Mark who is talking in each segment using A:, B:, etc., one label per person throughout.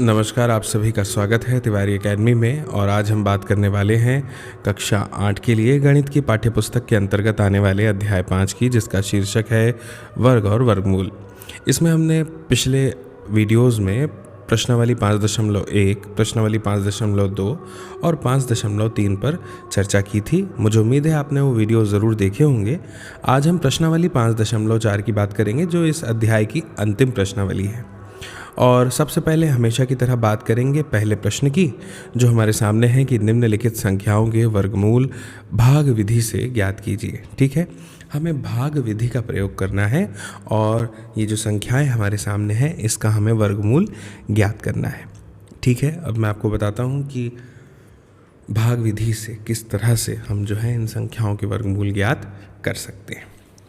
A: नमस्कार, आप सभी का स्वागत है तिवारी एकेडमी में। और आज हम बात करने वाले हैं कक्षा 8 के लिए गणित की पाठ्यपुस्तक के अंतर्गत आने वाले अध्याय 5 की, जिसका शीर्षक है वर्ग और वर्गमूल। इसमें हमने पिछले वीडियोस में प्रश्नावली 5.1, प्रश्नावली 5.2 और 5.3 पर चर्चा की थी। मुझे उम्मीद है आपने वो वीडियो ज़रूर देखे होंगे। आज हम प्रश्नावली 5.4 की बात करेंगे, जो इस अध्याय की अंतिम प्रश्नावली है। और सबसे पहले हमेशा की तरह बात करेंगे पहले प्रश्न की, जो हमारे सामने है कि निम्नलिखित संख्याओं के वर्गमूल भाग विधि से ज्ञात कीजिए। ठीक है, हमें भाग विधि का प्रयोग करना है और ये जो संख्याएं हमारे सामने हैं इसका हमें वर्गमूल ज्ञात करना है। ठीक है, अब मैं आपको बताता हूँ कि भाग विधि से किस तरह से हम जो है इन संख्याओं के वर्गमूल ज्ञात कर सकते हैं।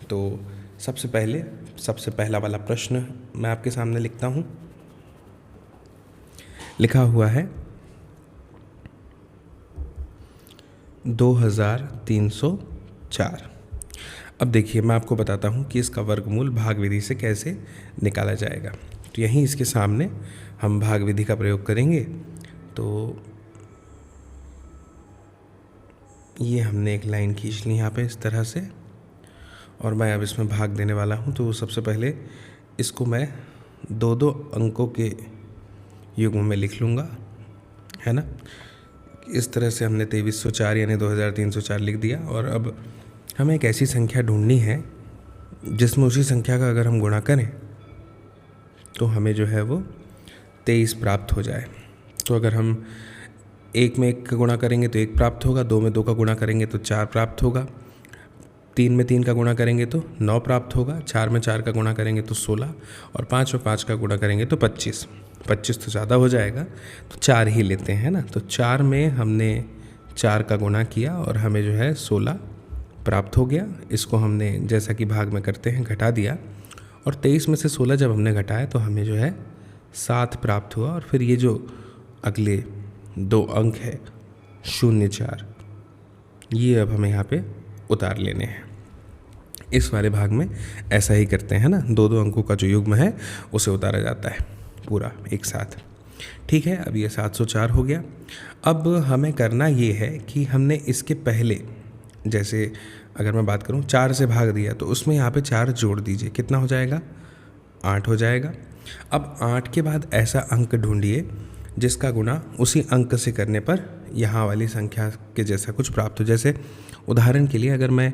A: तो सबसे पहला वाला प्रश्न मैं आपके सामने लिखता हूँ। लिखा हुआ है 2304। अब देखिए, मैं आपको बताता हूँ कि इसका वर्गमूल भाग विधि से कैसे निकाला जाएगा। तो यहीं इसके सामने हम भाग विधि का प्रयोग करेंगे। तो ये हमने एक लाइन खींच ली यहाँ पे इस तरह से, और मैं अब इसमें भाग देने वाला हूँ। तो सबसे पहले इसको मैं दो अंकों के युग्म में लिख लूँगा, है ना। इस तरह से हमने 2304 यानी 2304 लिख दिया। और अब हमें एक ऐसी संख्या ढूंढनी है जिसमें उसी संख्या का अगर हम गुणा करें तो हमें जो है वो 23 प्राप्त हो जाए। तो अगर हम 1 में 1 का गुणा करेंगे तो 1 प्राप्त होगा, 2 में 2 का गुणा करेंगे तो 4 प्राप्त होगा, 3 में 3 का गुणा करेंगे तो 9 प्राप्त होगा, 4 में 4 का गुणा करेंगे तो 16, और 5 में 5 का गुणा करेंगे तो 25। 25 तो ज़्यादा हो जाएगा, तो 4 ही लेते हैं ना। तो 4 में हमने 4 का गुणा किया और हमें जो है 16 प्राप्त हो गया। इसको हमने जैसा कि भाग में करते हैं घटा दिया, और 23 में से 16 जब हमने घटाया तो हमें जो है 7 प्राप्त हुआ। और फिर ये जो अगले 2 अंक है 04, ये अब हमें यहाँ पे उतार लेने हैं। इस वाले भाग में ऐसा ही करते हैं ना, 2 अंकों का जो युग्म है उसे उतारा जाता है पूरा एक साथ। ठीक है, अब ये 704 हो गया। अब हमें करना ये है कि हमने इसके पहले, जैसे अगर मैं बात करूँ 4 से भाग दिया तो उसमें यहाँ पे 4 जोड़ दीजिए, कितना हो जाएगा? 8 हो जाएगा। अब 8 के बाद ऐसा अंक ढूंढिए जिसका गुणा उसी अंक से करने पर यहाँ वाली संख्या के जैसा कुछ प्राप्त हो। जैसे उदाहरण के लिए अगर मैं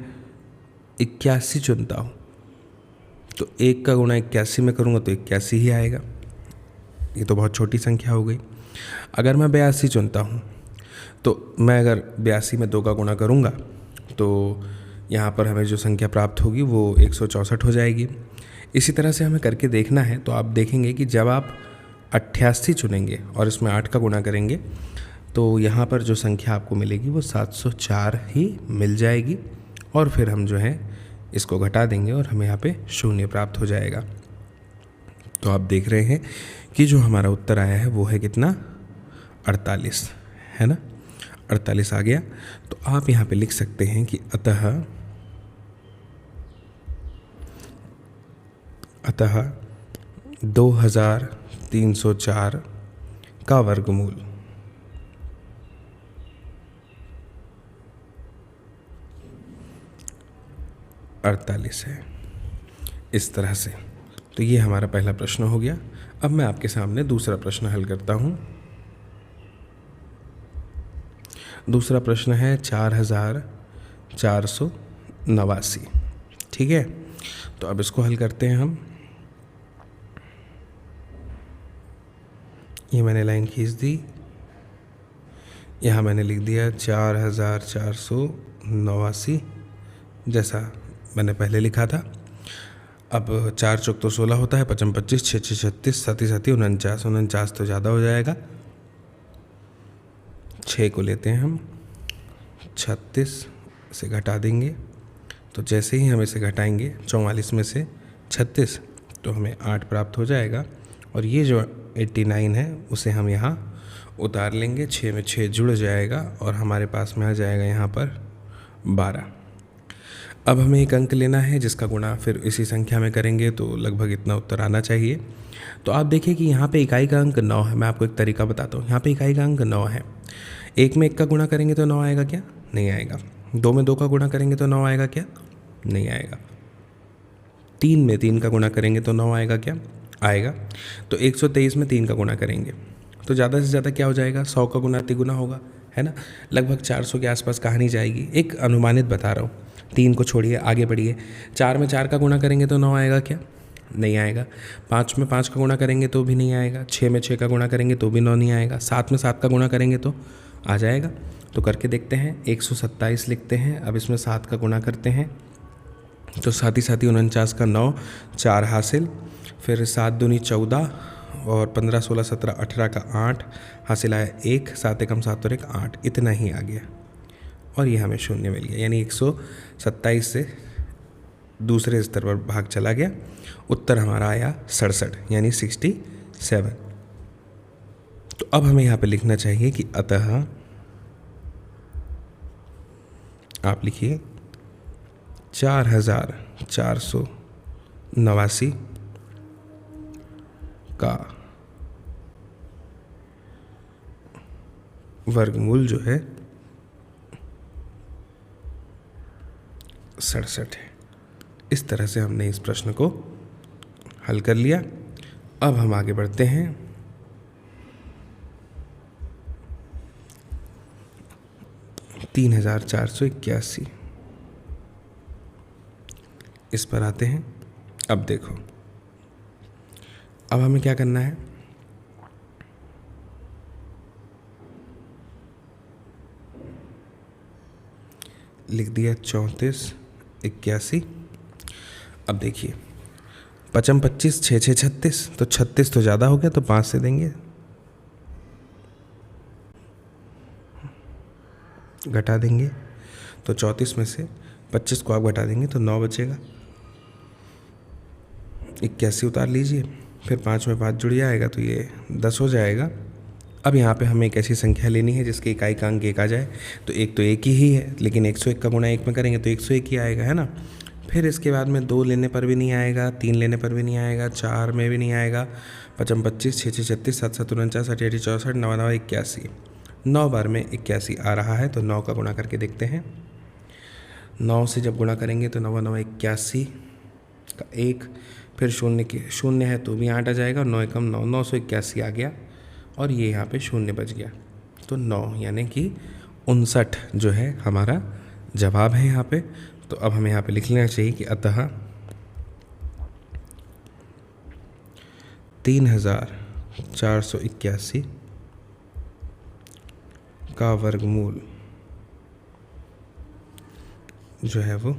A: 81 चुनता हूँ तो 1 का गुणा 81 में करूँगा तो 81 ही आएगा। ये तो बहुत छोटी संख्या हो गई। अगर मैं 82 चुनता हूँ तो मैं अगर 82 में 2 का गुणा करूँगा तो यहाँ पर हमें जो संख्या प्राप्त होगी वो 164 हो जाएगी। इसी तरह से हमें करके देखना है। तो आप देखेंगे कि जब आप 88 चुनेंगे और इसमें 8 का गुणा करेंगे तो यहाँ पर जो संख्या आपको मिलेगी वो 704 ही मिल जाएगी। और फिर हम जो है इसको घटा देंगे और हमें यहाँ पे 0 प्राप्त हो जाएगा। तो आप देख रहे हैं कि जो हमारा उत्तर आया है वो है कितना? 48, है ना। 48 आ गया। तो आप यहाँ पे लिख सकते हैं कि अतः 2304 का वर्गमूल 48 है। इस तरह से। तो ये हमारा पहला प्रश्न हो गया। अब मैं आपके सामने दूसरा प्रश्न हल करता हूँ। दूसरा प्रश्न है 4489। ठीक है, तो अब इसको हल करते हैं हम। ये मैंने लाइन खींच दी, यहाँ मैंने लिख दिया 4489 जैसा मैंने पहले लिखा था। अब 4 चौक तो 16 होता है, 5 25, 6 6 36, 7 7 49। 49 तो ज़्यादा हो जाएगा, 6 को लेते हैं हम, 36 से घटा देंगे। तो जैसे ही हम इसे घटाएंगे 44 में से 36 तो हमें 8 प्राप्त हो जाएगा। और ये जो 89 है उसे हम यहाँ उतार लेंगे, 6 में 6 जुड़ जाएगा और हमारे पास में आ जाएगा यहाँ पर 12। अब हमें एक अंक लेना है जिसका गुणा फिर इसी संख्या में करेंगे तो लगभग इतना उत्तर आना चाहिए। तो आप देखिए कि यहाँ पे इकाई का अंक 9 है। मैं आपको एक तरीका बताता हूँ। यहाँ पे इकाई का अंक 9 है। 1 में 1 का गुणा करेंगे तो 9 आएगा क्या? नहीं आएगा। 2 में 2 का गुणा करेंगे तो 9 आएगा क्या? नहीं आएगा। 3 में 3 का गुणा करेंगे तो 9 आएगा क्या? आएगा। तो 123 में 3 का गुणा करेंगे तो ज़्यादा से ज़्यादा क्या हो जाएगा? 100 का गुणा तिगुना होगा, है ना। लगभग 400 के आसपास कहानी जाएगी। एक अनुमानित बता रहा हूँ। 3 को छोड़िए, आगे बढ़िए। 4 में 4 का गुणा करेंगे तो 9 आएगा क्या? नहीं आएगा। 5 में 5 का गुणा करेंगे तो भी नहीं आएगा। 6 में 6 का गुणा करेंगे तो भी 9 नहीं आएगा। 7 में 7 का गुणा करेंगे तो आ जाएगा। तो करके देखते हैं। 127 लिखते हैं। अब इसमें 7 का गुणा करते हैं तो साथ ही 49 का 9, 4 हासिल, फिर 7 दूनी 14 और 15 16 17 18 का 8 हासिल आया 1, 7 एकम 7 और 1 8, इतना ही आ गया और ये हमें शून्य मिल गया। यानी 127 से दूसरे स्तर पर भाग चला गया। उत्तर हमारा आया 67 यानी 67। तो अब हमें यहाँ पे लिखना चाहिए कि अतः आप लिखिए 4489 का वर्गमूल जो है 67 है। इस तरह से हमने इस प्रश्न को हल कर लिया। अब हम आगे बढ़ते हैं। तीन 3481 इस पर आते हैं। अब देखो, अब हमें क्या करना है? लिख दिया 3481। अब देखिए 5 25 6 6 36, तो 36 तो ज़्यादा हो गया तो 5 से देंगे, घटा देंगे तो 34 में से 25 को आप घटा देंगे तो 9 बचेगा। 81 उतार लीजिए, फिर 5 में 5 जुड़ जाएगा तो ये 10 हो जाएगा। अब यहाँ पे हमें एक ऐसी संख्या लेनी है जिसकी इकाई का अंक 1 आ जाए। तो एक तो एक ही है, लेकिन 101 का गुणा 1 में करेंगे तो 101 ही आएगा, है ना। फिर इसके बाद में 2 लेने पर भी नहीं आएगा, 3 लेने पर भी नहीं आएगा, 4 में भी नहीं आएगा। 5 25 6 6 36 7 7 49 8 8 64 9 9 81, 9 बार में 81 आ रहा है। तो 9 का गुणा करके देखते हैं। 9 से जब गुणा करेंगे तो 9 9 81 का 1, फिर शून्य है तो भी 8 आ जाएगा। 9 एकम 9, 981 आ गया और ये यहाँ पे शून्य बच गया। तो 9 यानी कि 59 जो है हमारा जवाब है यहाँ पे। तो अब हमें यहाँ पे लिख लेना चाहिए कि अतः 3481 का वर्गमूल जो है वो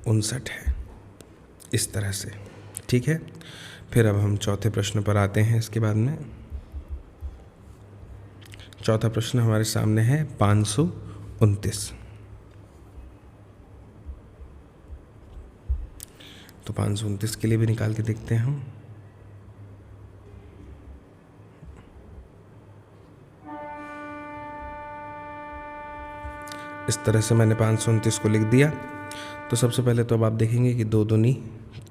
A: 59 है। इस तरह से, ठीक है। फिर अब हम चौथे प्रश्न पर आते हैं। इसके बाद में चौथा प्रश्न हमारे सामने है 529। तो 529 के लिए भी निकाल के देखते हैं हम। इस तरह से मैंने 529 को लिख दिया। तो सबसे पहले तो अब आप देखेंगे कि 2 दूनी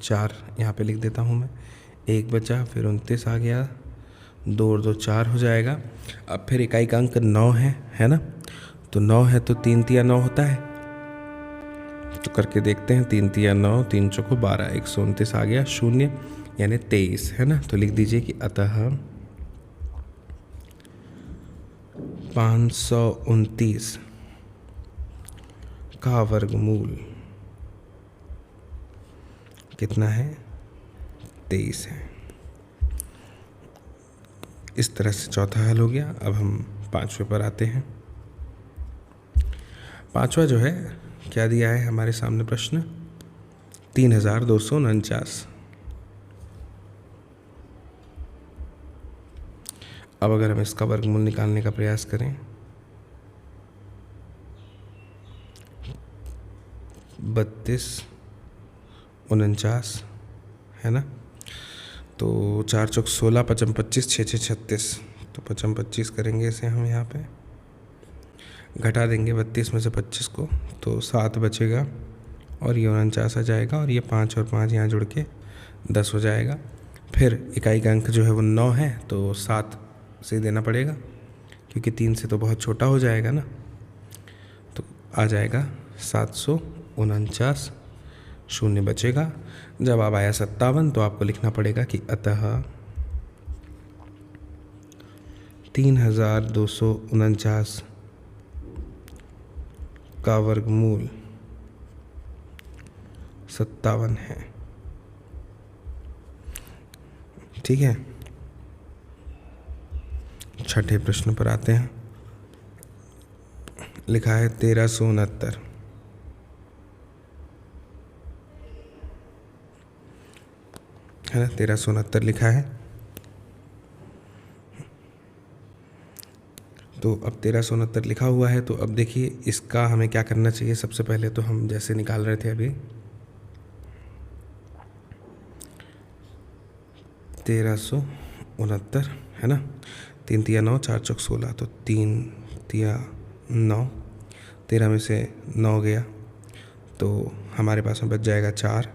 A: 4 यहाँ पे लिख देता हूँ मैं। 1 बचा, फिर 29 आ गया, 2 और 2 4 हो जाएगा। अब फिर इकाई का अंक 9 है ना। तो 9 है तो 3 तिया 9 होता है। तो करके देखते हैं। 3 तिया 9, 3 चौको 12, 129 आ गया, शून्य यानी 23, है ना। तो लिख दीजिए कि अतः 529 का वर्गमूल कितना है? 23 है। इस तरह से चौथा हल हो गया। अब हम 5वें पर आते हैं। 5वां जो है क्या दिया है हमारे सामने प्रश्न? 3249। अब अगर हम इसका वर्गमूल निकालने का प्रयास करें, 32 49 है ना। तो 4 चौक 16, 5 25 6 6 36, तो 5 25 करेंगे इसे हम यहाँ पे। घटा देंगे 32 में से 25 को तो 7 बचेगा और ये 49 आ जाएगा और ये 5 और 5 यहाँ जुड़ के 10 हो जाएगा। फिर इकाई का अंक जो है वो 9 है तो 7 से देना पड़ेगा क्योंकि 3 से तो बहुत छोटा हो जाएगा ना, तो आ जाएगा 749, शून्य बचेगा। जवाब आया 57 तो आपको लिखना पड़ेगा कि अतः 3249 का वर्गमूल 57 है। ठीक है, छठे प्रश्न पर आते हैं। लिखा है 1369, है ना, 1369 लिखा है। तो अब 1369 लिखा हुआ है तो अब देखिए इसका हमें क्या करना चाहिए। सबसे पहले तो हम जैसे निकाल रहे थे अभी 1369, है ना, 3 तिया 9, 4 चौक 16, तो 3 तिया 9, 13 में से 9 गया तो हमारे पास में बच जाएगा 4,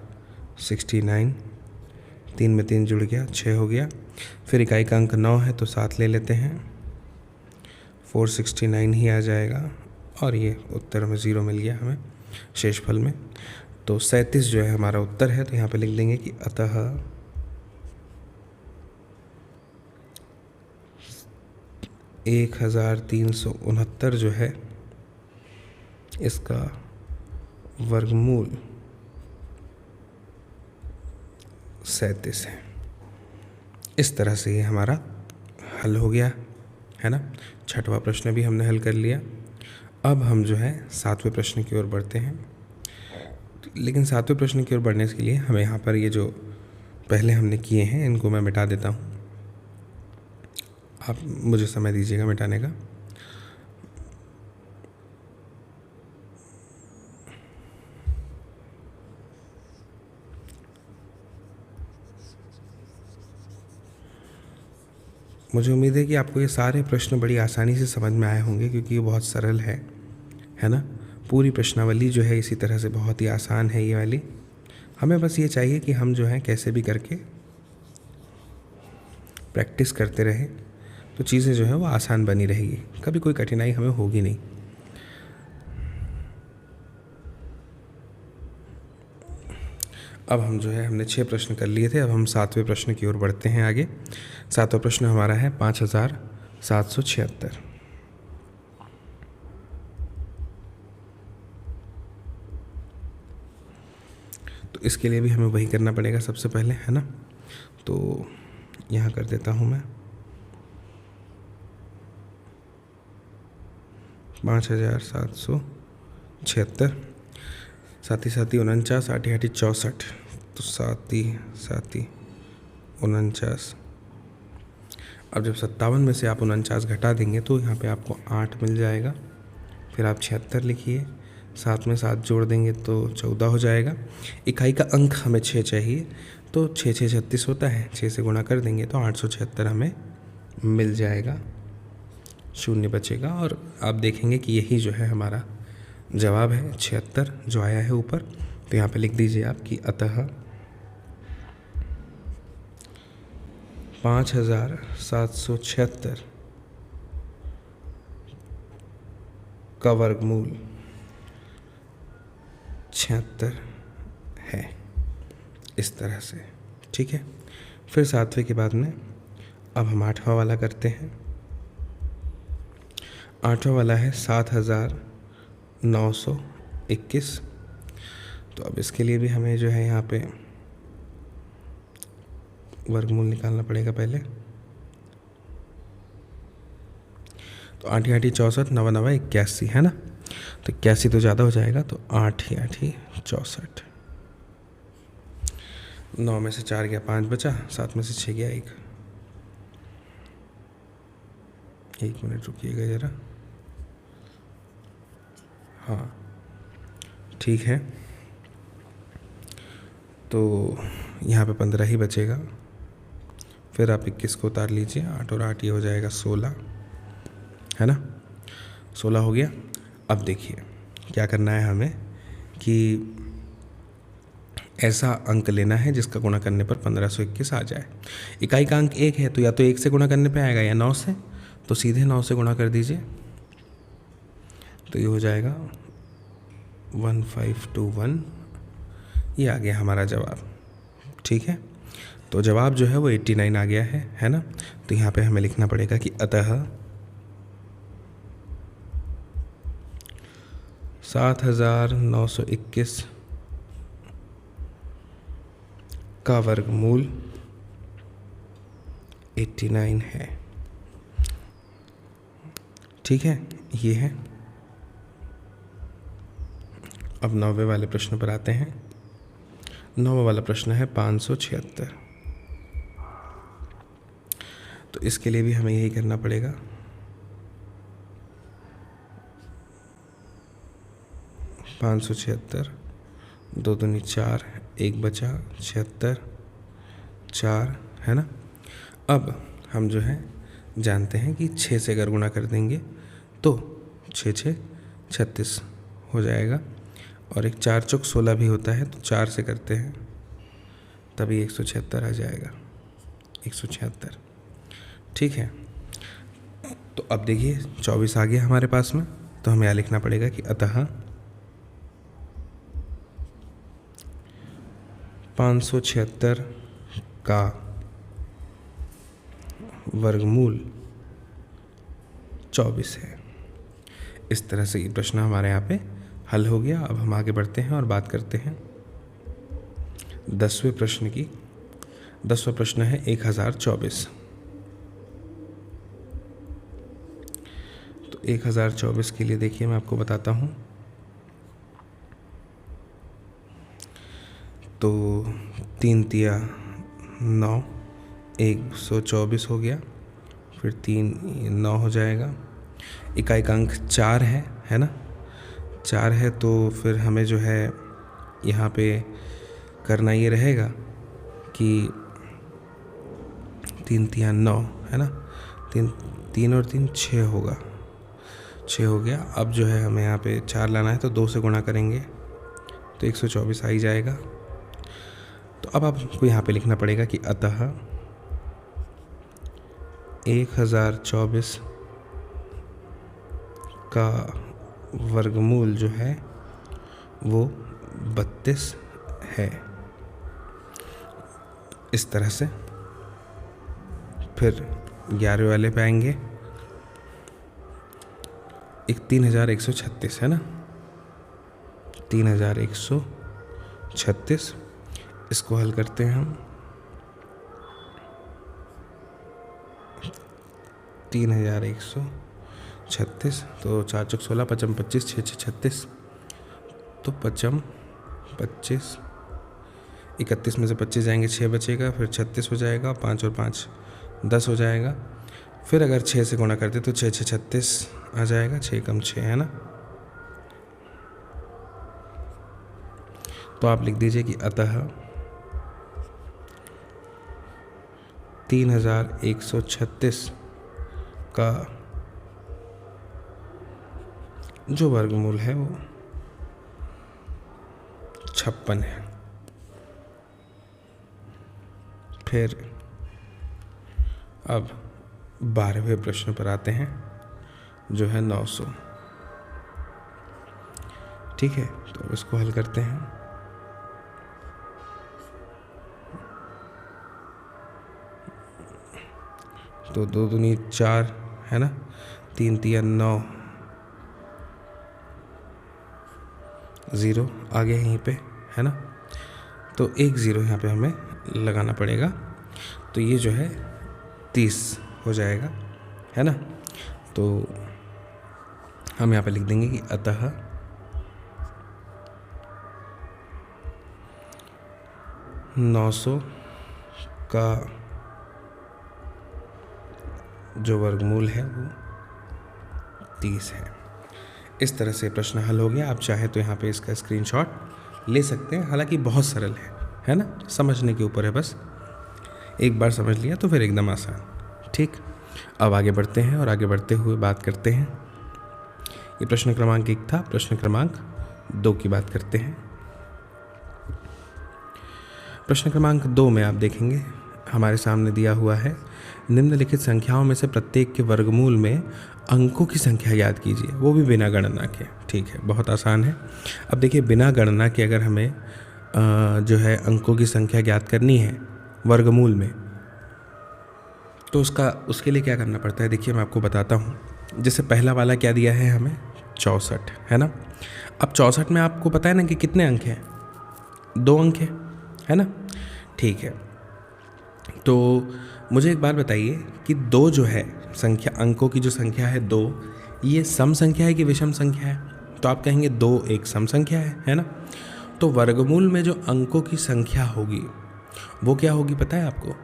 A: 69, 3 में 3 जुड़ गया 6 हो गया। फिर इकाई का अंक 9 है तो 7 ले लेते हैं, 469 ही आ जाएगा और ये उत्तर में 0 मिल गया हमें शेषफल में। तो 37 जो है हमारा उत्तर है। तो यहाँ पे लिख देंगे कि अतः 1369 जो है इसका वर्गमूल 37 है। इस तरह से ये हमारा हल हो गया, है ना। छठवां प्रश्न भी हमने हल कर लिया। अब हम जो है 7वें प्रश्न की ओर बढ़ते हैं। लेकिन 7वें प्रश्न की ओर बढ़ने के लिए हमें यहाँ पर ये जो पहले हमने किए हैं इनको मैं मिटा देता हूँ। आप मुझे समय दीजिएगा मिटाने का। मुझे उम्मीद है कि आपको ये सारे प्रश्न बड़ी आसानी से समझ में आए होंगे क्योंकि ये बहुत सरल है ना। पूरी प्रश्नावली जो है इसी तरह से बहुत ही आसान है ये वाली। हमें बस ये चाहिए कि हम जो है कैसे भी करके प्रैक्टिस करते रहें तो चीज़ें जो है वो आसान बनी रहेगी, कभी कोई कठिनाई हमें होगी नहीं। अब हम जो है हमने 6 प्रश्न कर लिए थे। अब हम 7वें प्रश्न की ओर बढ़ते हैं आगे। 7वां प्रश्न हमारा है 5776। तो इसके लिए भी हमें वही करना पड़ेगा सबसे पहले, है ना। तो यहाँ कर देता हूँ मैं 5776, साथ ही 49, 8 8 64, तो 7 ही 49। अब जब 57 में से आप 49 घटा देंगे तो यहाँ पे आपको 8 मिल जाएगा। फिर आप 76 लिखिए, 7 में 7 जोड़ देंगे तो 14 हो जाएगा। इकाई का अंक हमें 6 चाहिए तो 6 6 36 होता है, 6 से गुणा कर देंगे तो 876 हमें मिल जाएगा, शून्य बचेगा। और आप देखेंगे कि यही जो है हमारा जवाब है 76 जो आया है ऊपर। तो यहाँ पे लिख दीजिए आप कि अतः 5776 का वर्गमूल 76 है, इस तरह से। ठीक है, फिर 7वें के बाद में अब हम 8वां वाला करते हैं। 8वां वाला है 7921। तो अब इसके लिए भी हमें जो है यहाँ पे वर्गमूल निकालना पड़ेगा पहले। तो 8 8 64, 9 9 81, है ना। तो 81 तो ज़्यादा हो जाएगा तो 8 8 64। 9 में से 4 गया 5 बचा, 7 में से 6 गया 1। 1 मिनट रुकिएगा ज़रा। हाँ ठीक है, तो यहाँ पे 15 ही बचेगा। फिर आप 21 को उतार लीजिए, 8 और 8 ये हो जाएगा 16, है ना। 16 हो गया। अब देखिए क्या करना है हमें कि ऐसा अंक लेना है जिसका गुणा करने पर 1521 आ जाए। इकाई का अंक 1 है तो या तो 1 से गुणा करने पे आएगा या 9 से, तो सीधे 9 से गुणा कर दीजिए, तो ये हो जाएगा 1521। ये आ गया हमारा जवाब। ठीक है, तो जवाब जो है वो 89 आ गया है ना। तो यहाँ पे हमें लिखना पड़ेगा कि अतः 7921 का वर्गमूल 89 है। ठीक है, ये है। अब 9वें वाले प्रश्न पर आते हैं। 9वां वाला प्रश्न है 576। तो इसके लिए भी हमें यही करना पड़ेगा। पाँच सौ 2 दूनी 4, 1 बचा 76, 4 है ना। अब हम जो है जानते हैं कि 6 से अगर गुणा कर देंगे तो 6 6 36 हो जाएगा, और एक 4 चौक 16 भी होता है, तो 4 से करते हैं तभी 176 आ जाएगा, 176। ठीक है, तो अब देखिए 24 आ गया हमारे पास में, तो हमें यहाँ लिखना पड़ेगा कि अतः 576 का वर्गमूल 24 है। इस तरह से ये प्रश्न हमारे यहाँ पे हल हो गया। अब हम आगे बढ़ते हैं और बात करते हैं 10वें प्रश्न की। 10वां प्रश्न है 1024। तो 1024 के लिए देखिए मैं आपको बताता हूँ। तो 3 तिया 9, 124 हो गया, फिर 3 9 हो जाएगा। इकाई का अंक 4 है ना। 4 है तो फिर हमें जो है यहाँ पे करना ये रहेगा कि 3 तिया 9 है ना, 3 और 3 6 होगा, 6 हो गया। अब जो है हमें यहाँ पे 4 लाना है, तो 2 से गुणा करेंगे तो 124 आ ही जाएगा। तो अब आपको यहाँ पे लिखना पड़ेगा कि अतः 1024 का वर्गमूल जो है वो 32 है। इस तरह से फिर 11वें वाले पे आएंगे। एक 3136 है ना, 3136। इसको हल करते हैं हम। 3136, तो 4 चौक 16, 5 25, 6 6 36, तो 5 25, 31 में से 25 जाएंगे 6 बचेगा, फिर 36 हो जाएगा, 5 और 5 10 हो जाएगा। फिर अगर 6 से गुणा करते तो 6 6 36 आ जाएगा, 6 कम 6 है ना। तो आप लिख दीजिए कि अतः 3136 का जो वर्गमूल है वो 56 है। फिर अब 12वें प्रश्न पर आते हैं जो है 900। ठीक है, तो इसको हल करते हैं। तो 2 दूनी 4 है ना, 3 तिया 9, 0 आ गया यहीं पे है ना। तो 1 0 यहाँ पे हमें लगाना पड़ेगा, तो ये जो है 30 हो जाएगा है ना। तो हम यहाँ पे लिख देंगे कि अतः 900 का जो वर्गमूल है वो 30 है। इस तरह से प्रश्न हल हो गया। आप चाहे तो यहाँ पे इसका स्क्रीनशॉट ले सकते हैं, हालांकि बहुत सरल है ना, समझने के ऊपर है बस। एक बार समझ लिया तो फिर एकदम आसान। ठीक, अब आगे बढ़ते हैं और आगे बढ़ते हुए बात करते हैं ये प्रश्न क्रमांक 1 था। प्रश्न क्रमांक 2 की बात करते हैं। प्रश्न क्रमांक 2 में आप देखेंगे हमारे सामने दिया हुआ है, निम्नलिखित संख्याओं में से प्रत्येक के वर्गमूल में अंकों की संख्या याद कीजिए, वो भी बिना गणना के। ठीक है, बहुत आसान है। अब देखिए, बिना गणना के अगर हमें जो है अंकों की संख्या ज्ञात करनी है वर्गमूल में, तो उसके लिए क्या करना पड़ता है, देखिए मैं आपको बताता हूँ। जैसे पहला वाला क्या दिया है हमें, 64 है ना। अब 64 में आपको पता है ना कि कितने अंक हैं, 2 अंक है ना। ठीक है, तो मुझे एक बात बताइए कि 2 जो है संख्या, अंकों की जो संख्या है 2, ये सम संख्या है कि विषम संख्या है? तो आप कहेंगे 2 एक सम संख्या है ना। तो वर्गमूल में जो अंकों की संख्या होगी वो क्या होगी पता है आपको?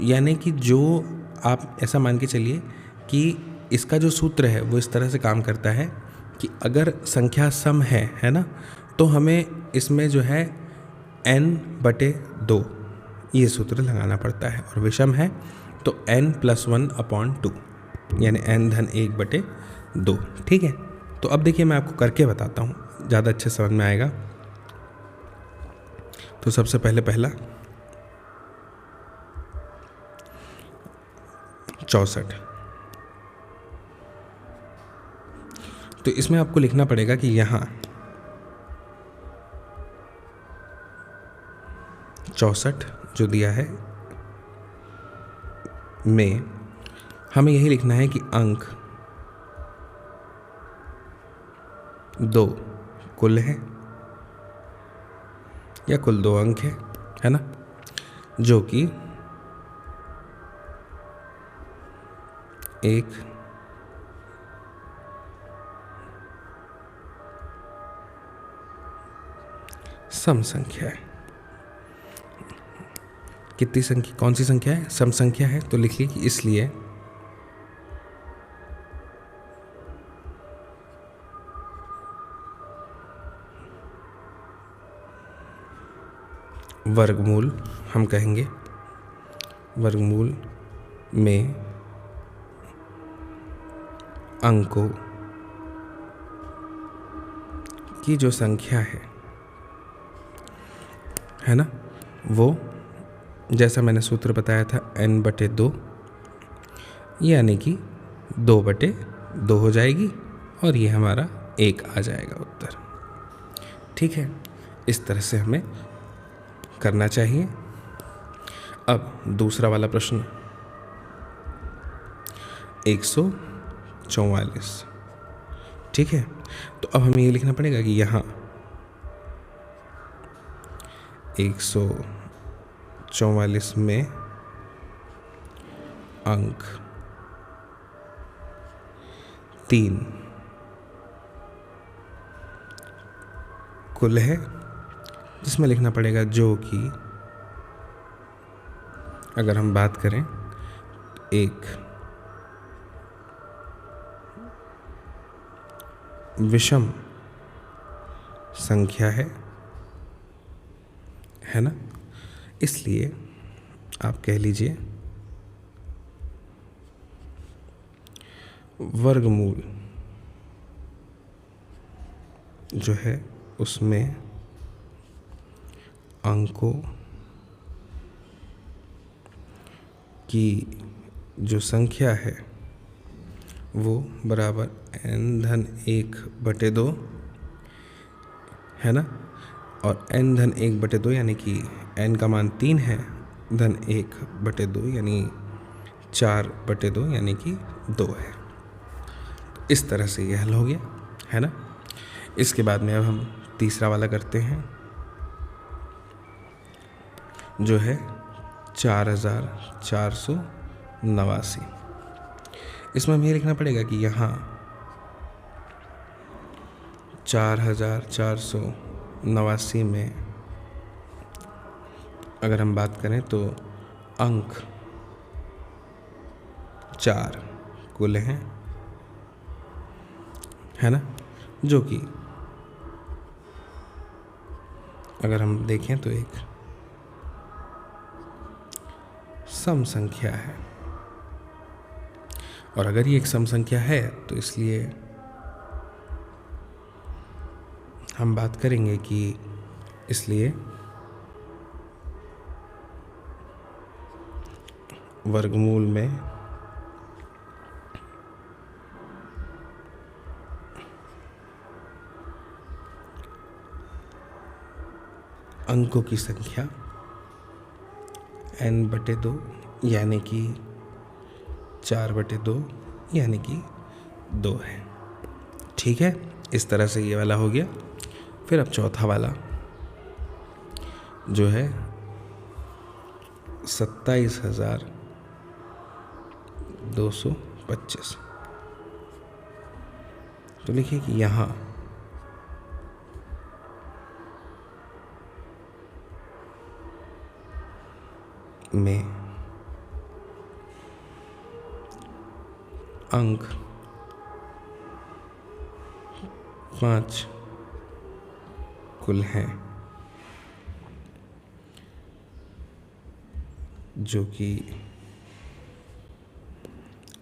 A: यानी कि जो आप ऐसा मान के चलिए कि इसका जो सूत्र है वो इस तरह से काम करता है कि अगर संख्या सम है ना, तो हमें इसमें जो है n/2 ये सूत्र लगाना पड़ता है, और विषम है तो n+1/2 यानी n-1/2। ठीक है, तो अब देखिए मैं आपको करके बताता हूँ, ज़्यादा अच्छे समझ में आएगा। तो सबसे पहला 64, तो इसमें आपको लिखना पड़ेगा कि यहाँ 64 जो दिया है में हमें यही लिखना है कि अंक 2 कुल है या कुल 2 अंक है ना, जो कि 1 सम संख्या है। कितनी संख्या, कौन सी संख्या है? सम संख्या है। तो लिखिए कि इसलिए वर्गमूल, हम कहेंगे वर्गमूल में अंकों की जो संख्या है ना, वो जैसा मैंने सूत्र बताया था n/2 यानी कि 2/2 हो जाएगी, और ये हमारा 1 आ जाएगा उत्तर। ठीक है, इस तरह से हमें करना चाहिए। अब दूसरा वाला प्रश्न 144। ठीक है, तो अब हमें ये लिखना पड़ेगा कि यहाँ 144 में अंक 3 कुल है, जिसमें लिखना पड़ेगा जो कि अगर हम बात करें एक विषम संख्या है ना। इसलिए आप कह लीजिए वर्गमूल जो है उसमें अंकों की जो संख्या है वो बराबर n-1/2 है ना, और n-1/2 यानी कि n का मान 3 है, धन 1/2 यानी 4/2 यानी कि 2 है। इस तरह से यह हल हो गया है ना। इसके बाद में अब हम तीसरा वाला करते हैं जो है 4489। इसमें हमें लिखना पड़ेगा कि यहाँ 4489 में अगर हम बात करें तो अंक 4 कुल हैं, है ना, जो कि अगर हम देखें तो एक सम संख्या है। और अगर ये एक सम संख्या है तो इसलिए हम बात करेंगे कि इसलिए वर्गमूल में अंकों की संख्या n/2 यानी कि 4/2 यानी कि 2 है। ठीक है, इस तरह से ये वाला हो गया। फिर अब चौथा वाला जो है 27,225। तो लिखिए कि यहाँ में अंक 5 कुल हैं, जो कि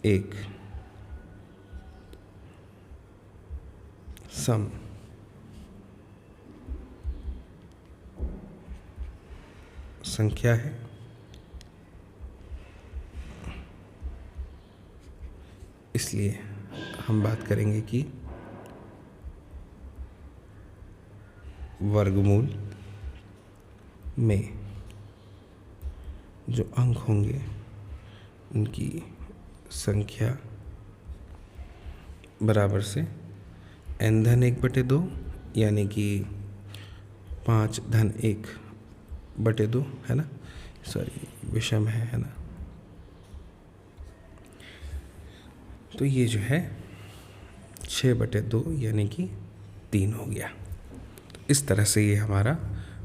A: एक सम संख्या है। इसलिए हम बात करेंगे कि वर्गमूल में जो अंक होंगे उनकी संख्या बराबर से n/1/2 यानी कि 5-1/2 है ना, सॉरी विषम है ना। तो ये जो है 6/2 यानी कि 3 हो गया। इस तरह से ये हमारा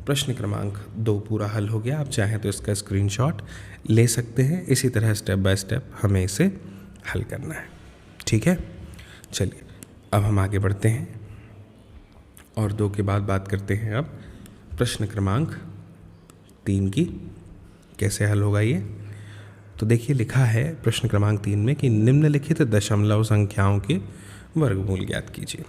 A: प्रश्न क्रमांक 2 पूरा हल हो गया। आप चाहें तो इसका स्क्रीनशॉट ले सकते हैं। इसी तरह स्टेप बाय स्टेप हमें इसे हल करना है। ठीक है, चलिए अब हम आगे बढ़ते हैं और 2 के बाद बात करते हैं अब प्रश्न क्रमांक 3 की। कैसे हल होगा ये, तो देखिए लिखा है प्रश्न क्रमांक 3 में कि निम्नलिखित दशमलव संख्याओं के वर्गमूल ज्ञात कीजिए।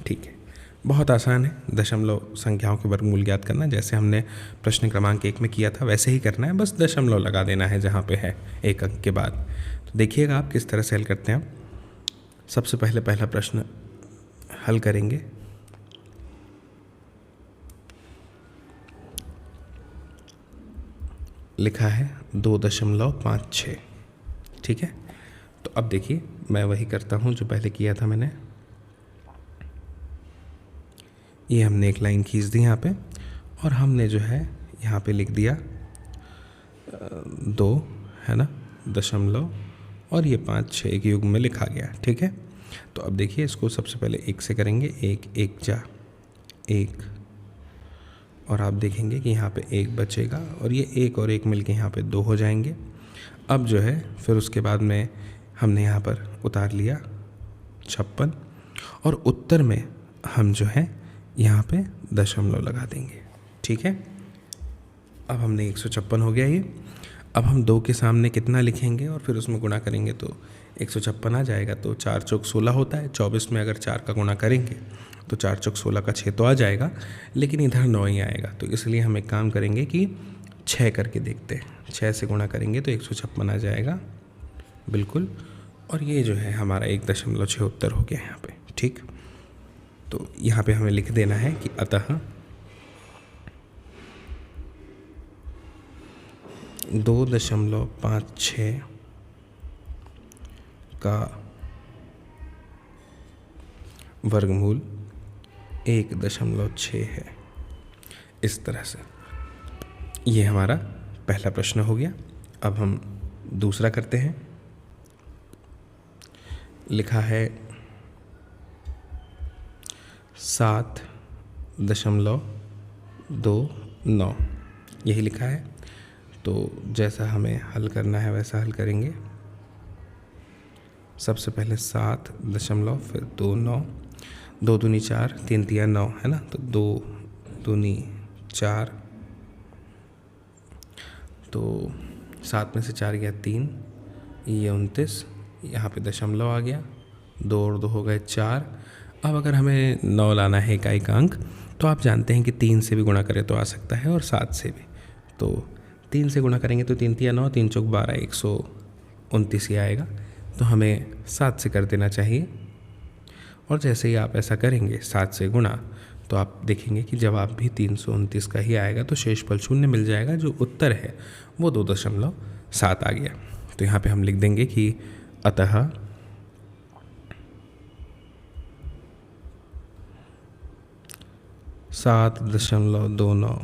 A: ठीक है, बहुत आसान है दशमलव संख्याओं के वर्गमूल ज्ञात करना। जैसे हमने प्रश्न क्रमांक 1 में किया था वैसे ही करना है, बस दशमलव लगा देना है जहाँ पे है एक अंक के बाद। तो देखिएगा आप किस तरह से हल करते हैं। सबसे पहले पहला प्रश्न हल करेंगे। लिखा है 2.56। ठीक है, तो अब देखिए मैं वही करता हूँ जो पहले किया था मैंने। ये हमने एक लाइन खींच दी यहाँ पे और हमने जो है यहाँ पे लिख दिया 2 है ना, दशमलव और ये 5 6 एक युग में लिखा गया। ठीक है, तो अब देखिए इसको सबसे पहले 1 से करेंगे। 1 1 जा 1 और आप देखेंगे कि यहाँ पे 1 बचेगा और ये 1 और 1 मिलके यहाँ पे 2 हो जाएंगे। अब जो है फिर उसके बाद में हमने यहाँ पर उतार लिया 56 और उत्तर में हम जो है यहाँ पे दशमलव लगा देंगे। ठीक है, अब हमने 156 हो गया ये। अब हम 2 के सामने कितना लिखेंगे और फिर उसमें गुणा करेंगे तो 156 आ जाएगा। तो 4 चौक 16 होता है। 24 में अगर 4 का गुणा करेंगे तो 4 चौक 16 का 6 तो आ जाएगा, लेकिन इधर 9 ही आएगा। तो इसलिए हम एक काम करेंगे कि 6 करके देखते हैं। 6 से गुणा करेंगे तो 156 आ जाएगा बिल्कुल। और ये जो है हमारा 1.6 उत्तर हो गया यहाँ पे। ठीक, तो यहाँ पे हमें लिख देना है कि अतः 2.56 का वर्गमूल 1.6 है। इस तरह से ये हमारा पहला प्रश्न हो गया। अब हम दूसरा करते हैं। लिखा है 7.29 यही लिखा है। तो जैसा हमें हल करना है वैसा हल करेंगे। सबसे पहले 7 दशमलव फिर 2 9, 2 दूनी 4, 3 तिया 9 है ना। तो 2 दूनी 4, तो 7 में से 4 गया 3, ये 29, यहाँ पे दशमलव आ गया। 2 और 2 हो गए 4। अब अगर हमें 9 लाना है इकाई का अंक तो आप जानते हैं कि 3 से भी गुणा करें तो आ सकता है और 7 से भी। तो 3 से गुणा करेंगे तो 3 तिया 9, 3 चौक 12, 129 ही आएगा। तो हमें 7 से कर देना चाहिए। और जैसे ही आप ऐसा करेंगे 7 से गुणा, तो आप देखेंगे कि जवाब भी 329 का ही आएगा। तो शेषफल 0 मिल जाएगा। जो उत्तर है वो 2.7 आ गया। तो यहाँ पे हम लिख देंगे कि अतः सात 7.29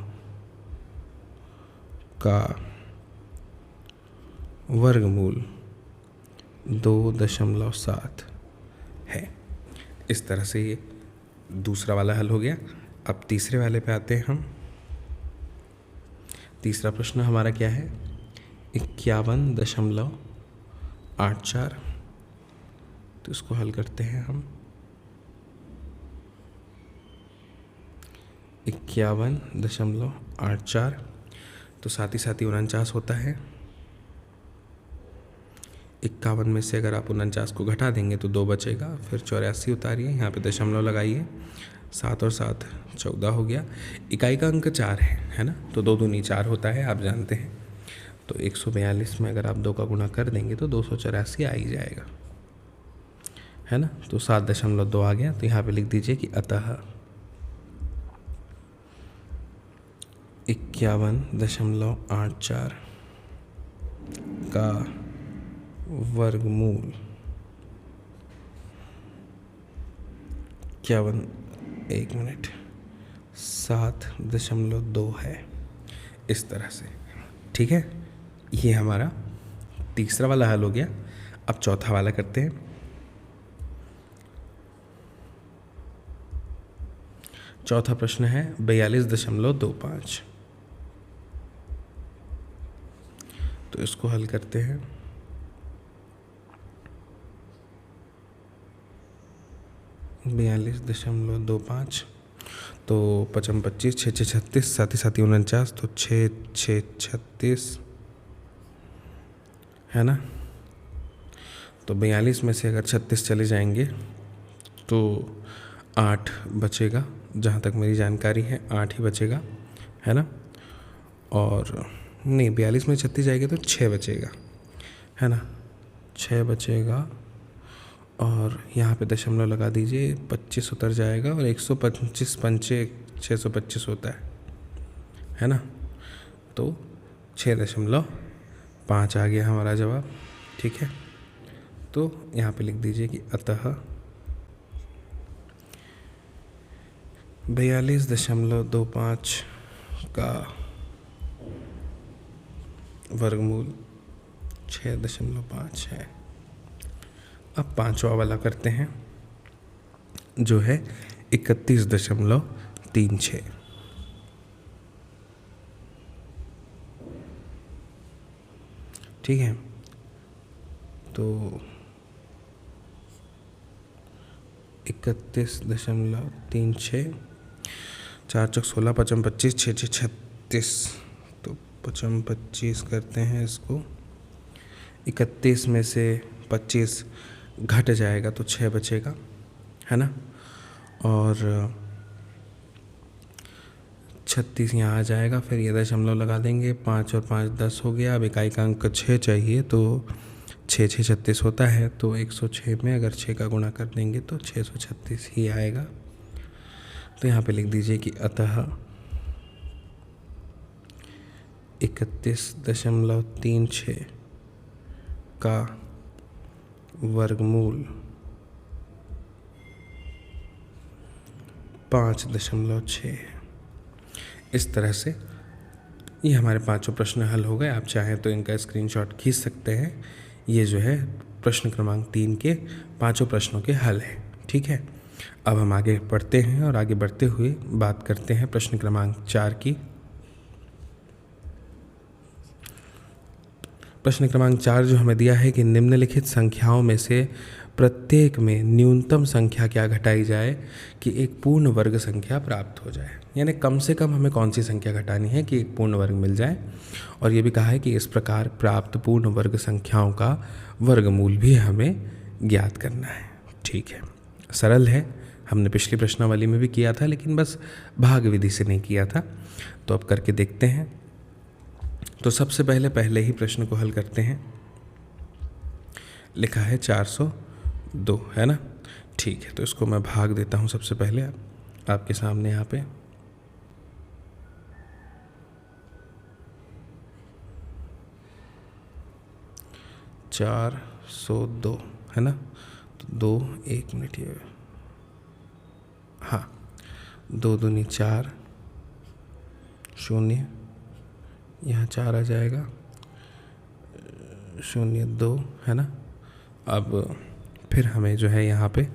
A: का वर्गमूल 2.7 है। इस तरह से ये दूसरा वाला हल हो गया। अब तीसरे वाले पे आते हैं हम। तीसरा प्रश्न हमारा क्या है? 51.84। तो इसको हल करते हैं हम। 51.84 तो साथ ही 49 होता है। 51 में से अगर आप 49 को घटा देंगे तो 2 बचेगा। फिर 84 उतारिए, यहाँ पे दशमलव लगाइए। 7 और 7 14 हो गया। इकाई का अंक 4 है ना? तो 2 दूनी 4 होता है, आप जानते हैं। तो 142 में अगर आप 2 का गुणा कर देंगे तो 284 आ ही जाएगा, है ना? तो 7.2 आ गया। तो यहाँ पे लिख दीजिए कि अतः 51.84 का वर्गमूल 7.2 है। इस तरह से, ठीक है। ये हमारा तीसरा वाला हल हो गया। अब चौथा वाला करते हैं। चौथा प्रश्न है 42.25। तो इसको हल करते हैं। बयालीस 42.25 तो 55 25 6 6 36 साथ ही 49 तो 6 6 36 है ना? तो 42 में से अगर 36 चले जाएंगे तो 8 बचेगा। जहाँ तक मेरी जानकारी है 8 ही बचेगा, है ना? और नहीं, 42 में 36 जाएगी तो 6 बचेगा, है ना? 6 बचेगा। और यहाँ पे दशमलव लगा दीजिए, 25 उतर जाएगा और 125 पंचे 625 होता है ना? तो 6.5 आ गया हमारा जवाब, ठीक है। तो यहाँ पे लिख दीजिए कि अतः 42.25 का वर्गमूल 6.5 है। अब पांचवा वाला करते हैं, जो है 31.36। ठीक है। तो 31.36, 4 चौक 16, 55 25, 6 6 36। तो 55 25 करते हैं इसको। 31 में से 25 घट जाएगा तो 6 बचेगा, है ना? और 36 यहाँ आ जाएगा। फिर ये दशमलव लगा देंगे। 5 और 5 10 हो गया। अब इकाई का अंक 6 चाहिए, तो 6 6 36 होता है। तो 106 में अगर 6 का गुणा कर देंगे तो 636 ही आएगा। तो यहाँ पे लिख दीजिए कि अतः 31.36 का वर्गमूल 5.6। इस तरह से ये हमारे पांचों प्रश्न हल हो गए। आप चाहें तो इनका स्क्रीनशॉट खींच सकते हैं। ये जो है प्रश्न क्रमांक 3 के पांचों प्रश्नों के हल है, ठीक है। अब हम आगे बढ़ते हैं और आगे बढ़ते हुए बात करते हैं प्रश्न क्रमांक 4 की। प्रश्न क्रमांक 4 जो हमें दिया है कि निम्नलिखित संख्याओं में से प्रत्येक में न्यूनतम संख्या क्या घटाई जाए कि एक पूर्ण वर्ग संख्या प्राप्त हो जाए। यानी कम से कम हमें कौन सी संख्या घटानी है कि एक पूर्ण वर्ग मिल जाए। और ये भी कहा है कि इस प्रकार प्राप्त पूर्ण वर्ग संख्याओं का वर्गमूल भी हमें ज्ञात करना है। ठीक है, सरल है, हमने पिछली प्रश्नावली में भी किया था, लेकिन बस भाग विधि से नहीं किया था। तो अब करके देखते हैं। तो सबसे पहले ही प्रश्न को हल करते हैं। लिखा है 402, है ना। ठीक है, तो इसको मैं भाग देता हूँ सबसे पहले आपके सामने यहाँ पे। चार 102, है ना। तो 2, 1 मिनट ये, हाँ, 2 दूनी 4, 0, यहाँ 4 आ जाएगा, 0 2, है ना। अब फिर हमें जो है यहाँ पे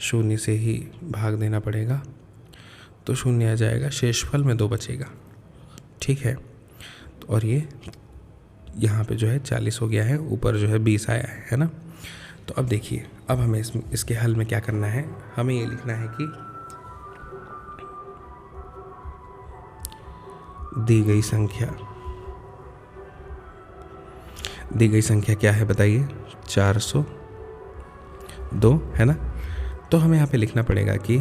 A: 0 से ही भाग देना पड़ेगा, तो 0 आ जाएगा, शेषफल में 2 बचेगा। ठीक है, और ये यहाँ पे जो है 40 हो गया है, ऊपर जो है 20 आया है ना। तो अब देखिए, अब हमें इसके हल में क्या करना है। हमें ये लिखना है कि दी गई संख्या क्या है बताइए, 402, है ना। तो हमें यहाँ पे लिखना पड़ेगा कि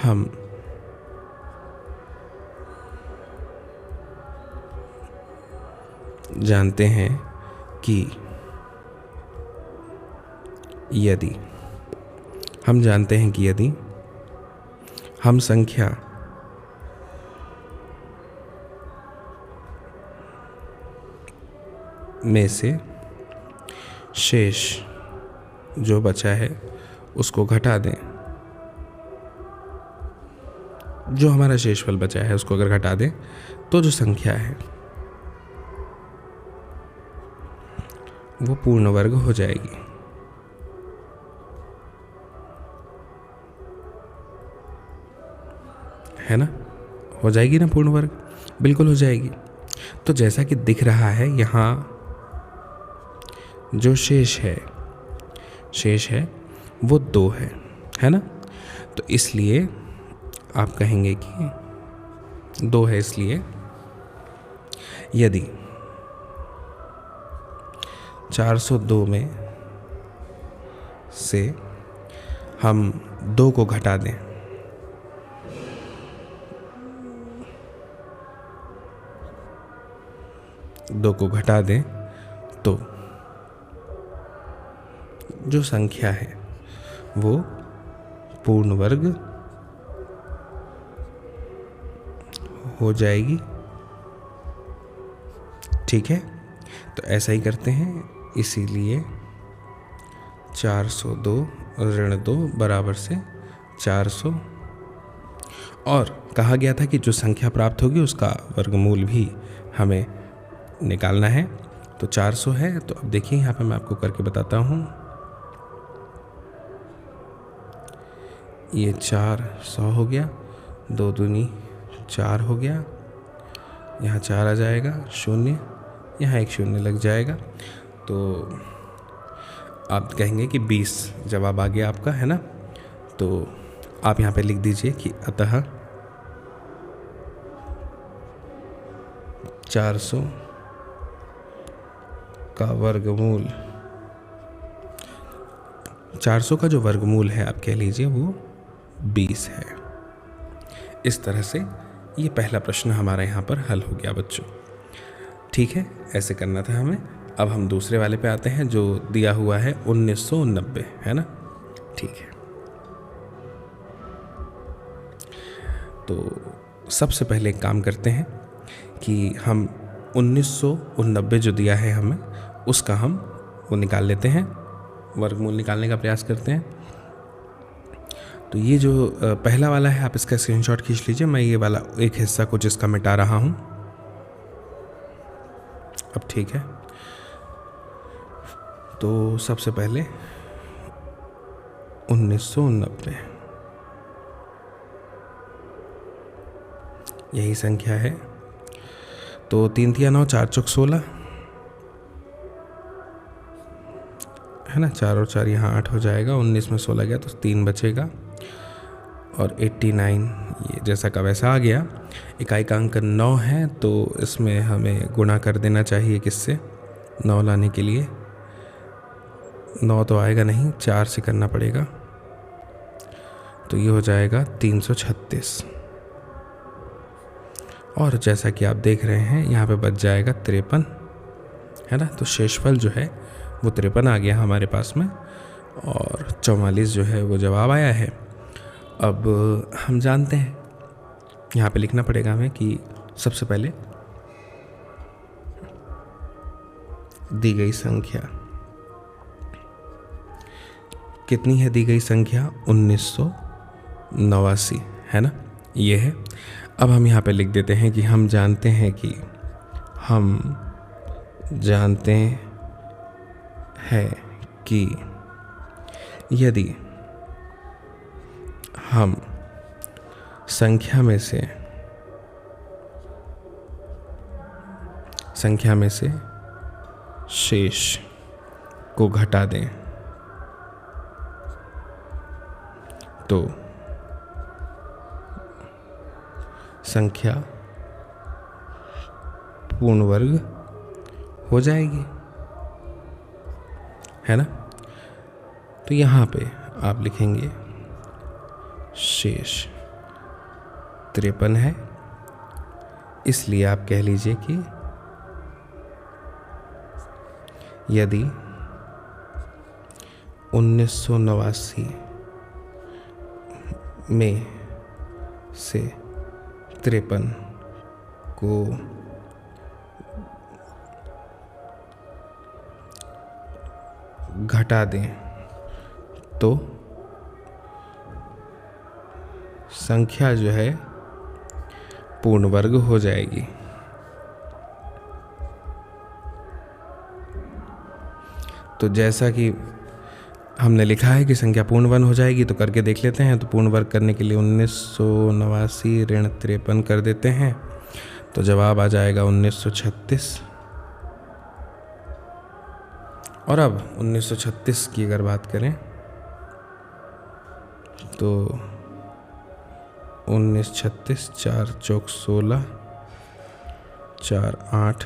A: हम जानते हैं कि यदि हम संख्या में से शेष जो बचा है उसको घटा दें, जो हमारा शेषफल बचा है उसको अगर घटा दें, तो जो संख्या है वो पूर्ण वर्ग हो जाएगी। है ना, हो जाएगी ना पूर्ण वर्ग, बिल्कुल हो जाएगी। तो जैसा कि दिख रहा है यहाँ जो शेष है वो 2 है ना। तो इसलिए आप कहेंगे कि 2 है, इसलिए यदि 402 में से हम 2 को घटा दें, तो जो संख्या है वो पूर्ण वर्ग हो जाएगी। ठीक है, तो ऐसा ही करते हैं। इसीलिए 402 ऋण 2 बराबर से 400, और कहा गया था कि जो संख्या प्राप्त होगी उसका वर्गमूल भी हमें निकालना है। तो 400 है। तो अब देखिए यहाँ पे मैं आपको करके बताता हूँ। ये 400 हो गया, 2 दूनी 4 हो गया, यहाँ 4 आ जाएगा, 0, यहाँ एक 0 लग जाएगा। तो आप कहेंगे कि 20 जवाब आ गया आपका, है ना। तो आप यहाँ पे लिख दीजिए कि अतः 400 का वर्गमूल, 400 का जो वर्गमूल है आप कह लीजिए वो 20 है। इस तरह से ये पहला प्रश्न हमारा यहाँ पर हल हो गया बच्चों। ठीक है, ऐसे करना था हमें। अब हम दूसरे वाले पे आते हैं जो दिया हुआ है 1990, है ना। ठीक है, तो सबसे पहले एक काम करते हैं कि हम 1990 जो दिया है हमें, उसका हम वो निकाल लेते हैं, वर्गमूल निकालने का प्रयास करते हैं। तो ये जो पहला वाला है आप इसका स्क्रीनशॉट खींच लीजिए। मैं ये वाला एक हिस्सा कुछ इसका मिटा रहा हूँ। अब ठीक है, तो सबसे पहले 1990 यही संख्या है। तो 3 तिया 9, 4 चौक 16, है ना। 4 और 4 यहाँ 8 हो जाएगा, 19 में 16 गया तो 3 बचेगा, और 89 ये जैसा का वैसा आ गया। इकाई का अंक 9 है, तो इसमें हमें गुणा कर देना चाहिए किससे, 9 लाने के लिए। 9 तो आएगा नहीं, 4 से करना पड़ेगा। तो ये हो जाएगा 336। और जैसा कि आप देख रहे हैं यहाँ पे बच जाएगा 53, है ना। तो शेषफल जो है वो 53 आ गया हमारे पास में, और 44 जो है वो जवाब आया है। अब हम जानते हैं, यहाँ पे लिखना पड़ेगा हमें कि सबसे पहले दी गई संख्या कितनी है। दी गई संख्या 1989, है ना, ये है। अब हम यहाँ पे लिख देते हैं कि हम जानते हैं कि यदि हम संख्या में से शेष को घटा दें तो संख्या पूर्ण वर्ग हो जाएगी, है ना। तो यहाँ पे आप लिखेंगे शेष 53 है, इसलिए आप कह लीजिए कि यदि 1989 में से 53 को घटा दें तो संख्या जो है पूर्ण वर्ग हो जाएगी। तो जैसा कि हमने लिखा है कि संख्या पूर्ण वर्ग हो जाएगी, तो करके देख लेते हैं। तो पूर्ण वर्ग करने के लिए 1989 ऋण 53 कर देते हैं, तो जवाब आ जाएगा 1936। और अब 1936 की अगर बात करें तो 1936 4 चौक 16 4 8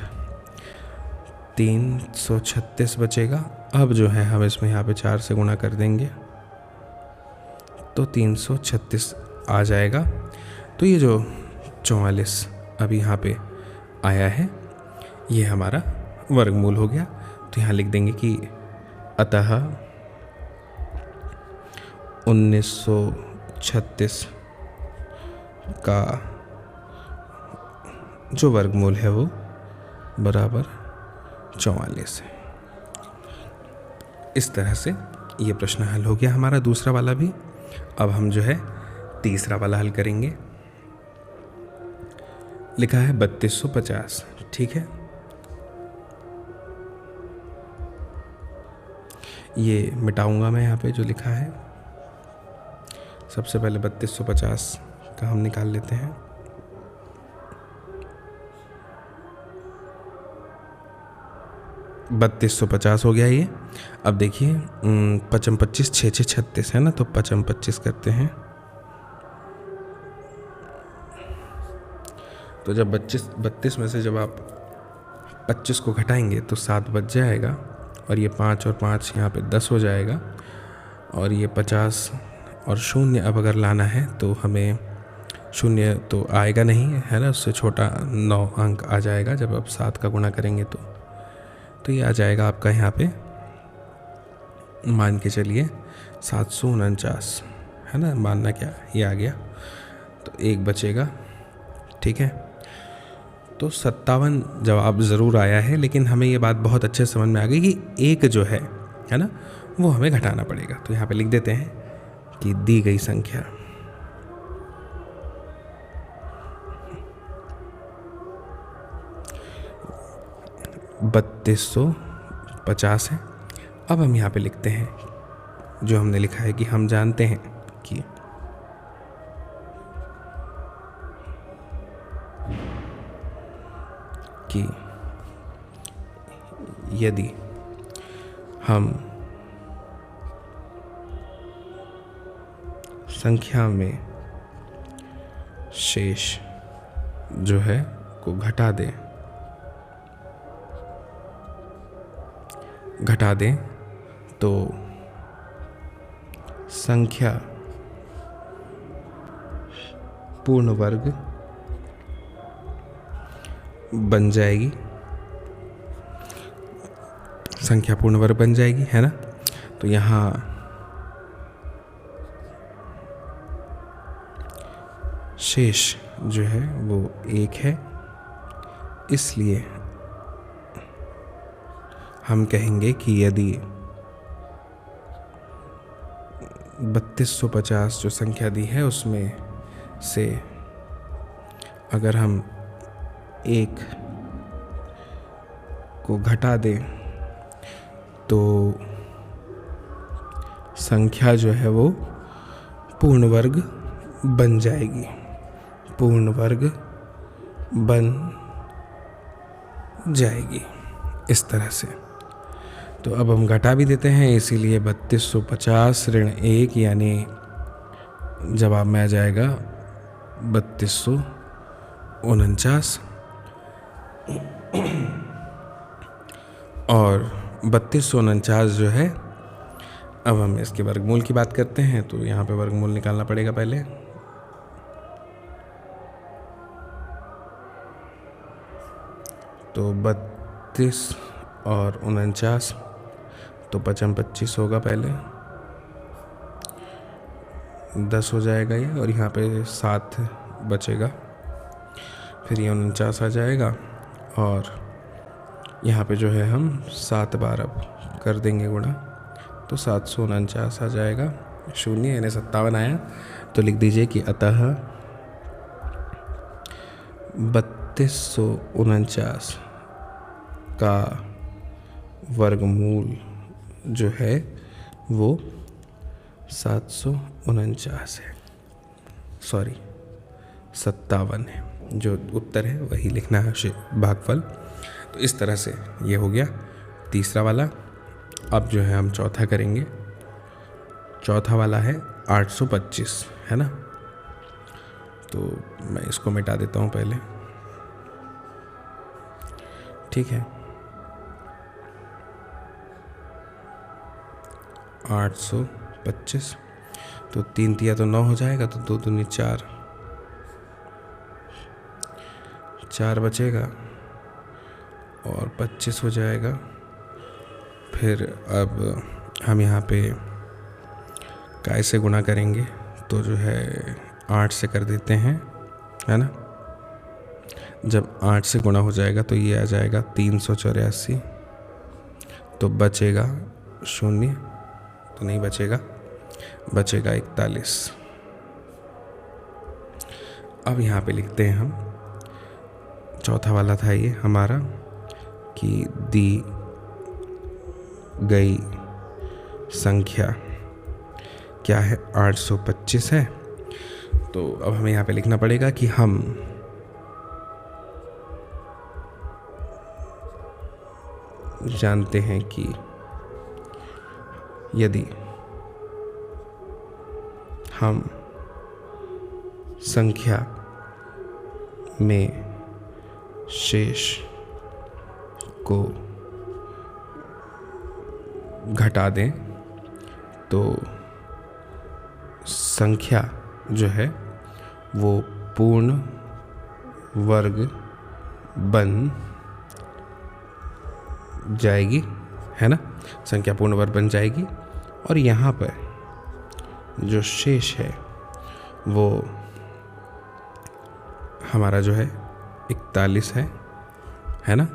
A: 336 बचेगा। अब जो है हम इसमें यहाँ पे 4 से गुणा कर देंगे तो 336 आ जाएगा। तो ये जो 44 अभी यहाँ पे आया है ये हमारा वर्गमूल हो गया। तो यहाँ लिख देंगे कि अतः 1936 का जो वर्गमूल है वो बराबर 44 है। इस तरह से ये प्रश्न हल हो गया हमारा दूसरा वाला भी। अब हम जो है तीसरा वाला हल करेंगे। लिखा है 3250, ठीक है। ये मिटाऊंगा मैं यहाँ पे जो लिखा है। सबसे पहले 3250 का हम निकाल लेते हैं। बत्तीस 50 हो गया ये। अब देखिए 55 25 6 6 36 है ना, तो 55 25 करते हैं। तो जब 32 में से जब आप 25 को घटाएंगे तो 7 बच जाएगा, और ये 5 और 5 यहाँ पे 10 हो जाएगा, और ये 50 और 0 अब अगर लाना है तो हमें 0 तो आएगा नहीं, है ना, उससे छोटा 9 अंक आ जाएगा जब आप 7 का गुणा करेंगे तो ये आ जाएगा आपका यहाँ पे, मान के चलिए 749, है ना, मानना क्या ये आ गया। तो 1 बचेगा, ठीक है। तो 57 जवाब ज़रूर आया है, लेकिन हमें ये बात बहुत अच्छे समझ में आ गई कि 1 जो है ना, वो हमें घटाना पड़ेगा। तो यहाँ पे लिख देते हैं कि दी गई संख्या $3250 है। अब हम यहाँ पे लिखते हैं जो हमने लिखा है कि हम जानते हैं कि यदि हम संख्या में शेष जो है को घटा दें तो संख्या पूर्ण वर्ग बन जाएगी, संख्या पूर्ण वर्ग बन जाएगी, है ना। तो यहाँ शेष जो है वो 1 है, इसलिए हम कहेंगे कि यदि 3250 जो संख्या दी है उसमें से अगर हम 1 को घटा दें तो संख्या जो है वो पूर्ण वर्ग बन जाएगी, पूर्ण वर्ग बन जाएगी इस तरह से। तो अब हम घटा भी देते हैं, इसीलिए 3250 ऋण 1 यानी जवाब में आ जाएगा 3249। और 3249 जो है, अब हम इसके वर्गमूल की बात करते हैं। तो यहाँ पे वर्गमूल निकालना पड़ेगा पहले। तो 32 और 49, तो 55-25 होगा, पहले 10 हो जाएगा ये, और यहाँ पे 7 बचेगा, फिर ये 49 आ जाएगा, और यहाँ पे जो है हम 7 बार अब कर देंगे गुणा, तो 749 आ जाएगा। 0 यानी 57 आया। तो लिख दीजिए कि अतः 3249 का वर्गमूल जो है वो 749 है, सॉरी 57 है। जो उत्तर है वही लिखना है, भागफल। तो इस तरह से ये हो गया तीसरा वाला। अब जो है हम चौथा करेंगे। चौथा वाला है 825, है ना। तो मैं इसको मिटा देता हूँ पहले, ठीक है। 825, तो 3 तिया तो 9 हो जाएगा, तो 2 दूनी 4, 4 बचेगा और 25 हो जाएगा। फिर अब हम यहाँ पे काय से गुणा करेंगे, तो जो है 8 से कर देते हैं, है ना। जब 8 से गुणा हो जाएगा तो ये आ जाएगा 384, तो बचेगा 0, तो नहीं बचेगा, बचेगा 41। अब यहाँ पे लिखते हैं हम, चौथा वाला था ये हमारा, कि दी गई संख्या क्या है, 825 है। तो अब हमें यहाँ पे लिखना पड़ेगा कि हम जानते हैं कि यदि हम संख्या में शेष को घटा दें तो संख्या जो है वो पूर्ण वर्ग बन जाएगी, है ना। संख्या पूर्ण वर्ग बन जाएगी, और यहाँ पर जो शेष है वो हमारा जो है 41 है ना।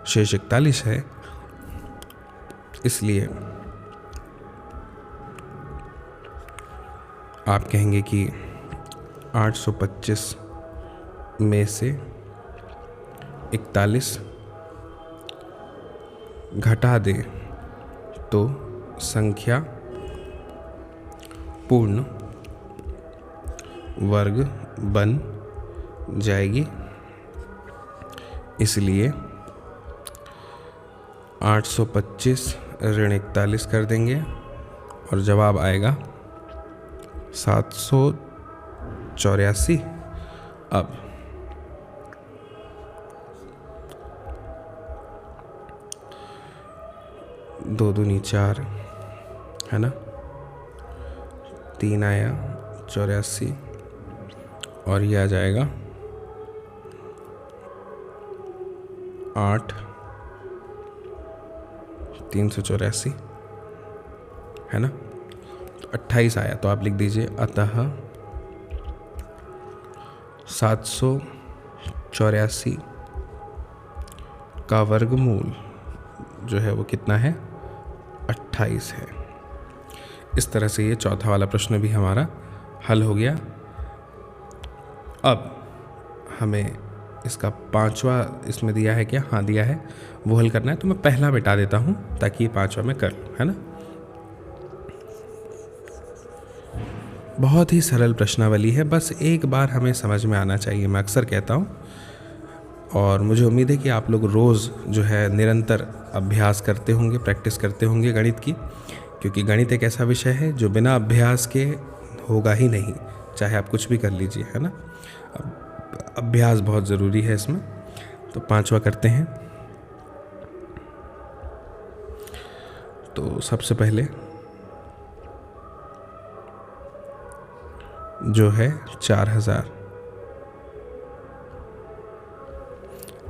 A: शेष 41 है, इसलिए आप कहेंगे कि 825 में से 41 घटा दें तो संख्या पूर्ण वर्ग बन जाएगी। इसलिए 825 ऋण 41 कर देंगे और जवाब आएगा 784। अब दो दूनी 4, है ना, 3 आया 84, और ये आ जाएगा 8 384, है ना। तो 28 आया, तो आप लिख दीजिए अतः 784 का वर्गमूल जो है वो कितना है, 28 है। इस तरह से ये चौथा वाला प्रश्न भी हमारा हल हो गया। अब हमें इसका पांचवा इसमें दिया है क्या, हाँ दिया है, वो हल करना है। तो मैं पहला मिटा देता हूँ ताकि ये पांचवा मैं कर लूँ, है ना। बहुत ही सरल प्रश्नावली है, बस एक बार हमें समझ में आना चाहिए, मैं अक्सर कहता हूँ। और मुझे उम्मीद है कि आप लोग रोज़ जो है निरंतर अभ्यास करते होंगे, प्रैक्टिस करते होंगे गणित की, क्योंकि गणित एक ऐसा विषय है जो बिना अभ्यास के होगा ही नहीं, चाहे आप कुछ भी कर लीजिए, है ना। अभ्यास बहुत ज़रूरी है इसमें। तो पांचवा करते हैं। तो सबसे पहले जो है 4000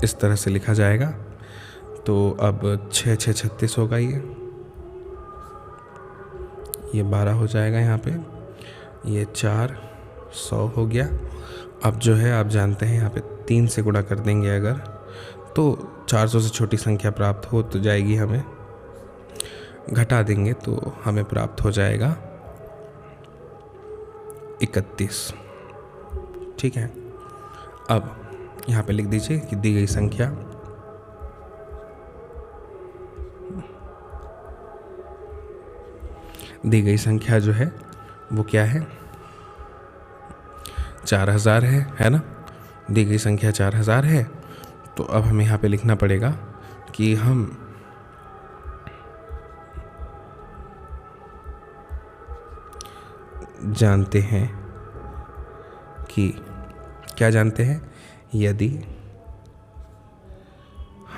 A: इस तरह से लिखा जाएगा। तो अब 6 6 36 होगा, ये 12 हो जाएगा यहाँ पे, ये 4 100 हो गया। अब जो है आप जानते हैं यहाँ पे 3 से गुणा कर देंगे अगर, तो 400 से छोटी संख्या प्राप्त हो तो जाएगी, हमें घटा देंगे तो हमें प्राप्त हो जाएगा 31। ठीक है। अब यहाँ पे लिख दीजिए कि दी गई संख्या जो है वो क्या है, 4000 है ना। दी गई संख्या 4000 है। तो अब हमें यहाँ पे लिखना पड़ेगा कि हम जानते हैं कि, क्या जानते हैं, यदि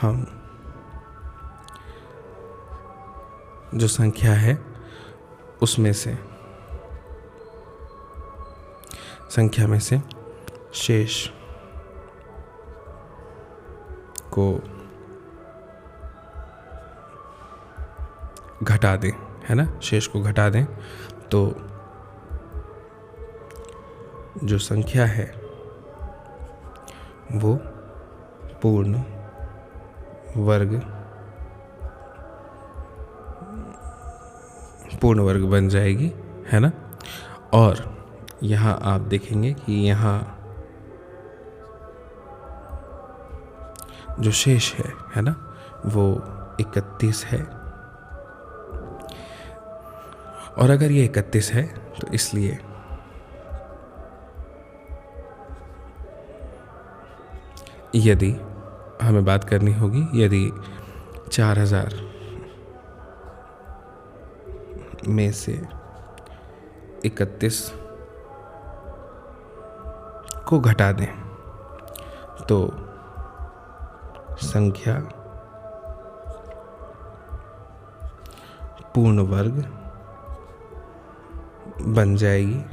A: हम जो संख्या है उसमें से, संख्या में से शेष को घटा दें, है ना, शेष को घटा दें, तो जो संख्या है वो पूर्ण वर्ग बन जाएगी, है ना। और यहाँ आप देखेंगे कि यहाँ जो शेष है ना, वो 31 है। और अगर ये 31 है तो इसलिए यदि हमें बात करनी होगी, यदि 4000 में से 31 को घटा दें तो संख्या पूर्ण वर्ग बन जाएगी,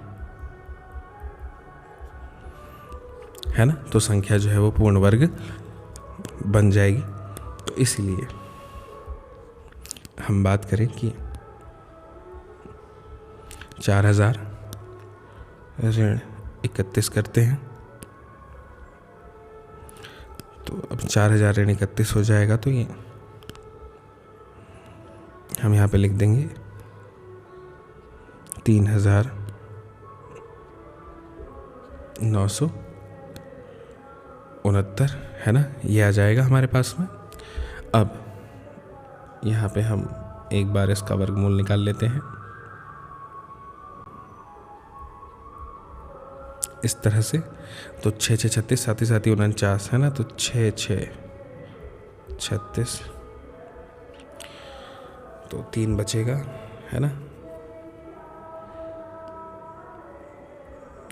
A: है ना। तो संख्या जो है वो पूर्ण वर्ग बन जाएगी। तो इसलिए हम बात करें कि 4000 ऋण 31 करते हैं, तो अब 4000 ऋण 31 हो जाएगा। तो ये हम यहाँ पे लिख देंगे 3969, है ना, ये आ जाएगा हमारे पास में। अब यहाँ पे हम एक बार इसका वर्गमूल निकाल लेते हैं इस तरह से। तो 6 6 36, साथ ही 49, है ना। तो 6 6 36, तो 3 बचेगा, है ना।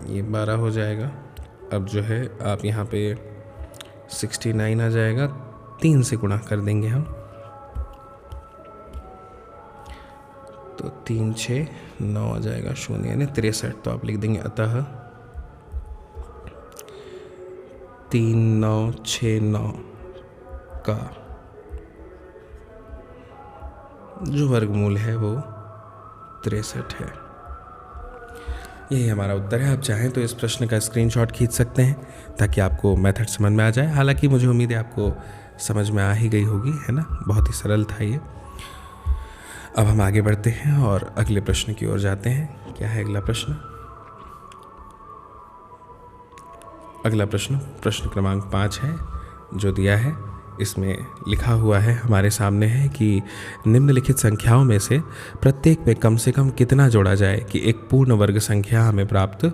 A: ये 12 हो जाएगा। अब जो है आप यहाँ पे 69 आ जाएगा, 3 से गुणा कर देंगे हम, तो 3 6 9 आ जाएगा 0 यानी 63। तो आप लिख देंगे अतः 3969 का जो वर्गमूल है वो 63 है। यही हमारा उत्तर है। आप चाहें तो इस प्रश्न का स्क्रीनशॉट खींच सकते हैं ताकि आपको मेथड समझ में आ जाए। हालांकि मुझे उम्मीद है आपको समझ में आ ही गई होगी, है ना। बहुत ही सरल था ये। अब हम आगे बढ़ते हैं और अगले प्रश्न की ओर जाते हैं। क्या है अगला प्रश्न? अगला प्रश्न प्रश्न क्रमांक 5 है जो दिया है। इसमें लिखा हुआ है हमारे सामने है कि निम्नलिखित संख्याओं में से प्रत्येक में कम से कम कितना जोड़ा जाए कि एक पूर्ण वर्ग संख्या हमें प्राप्त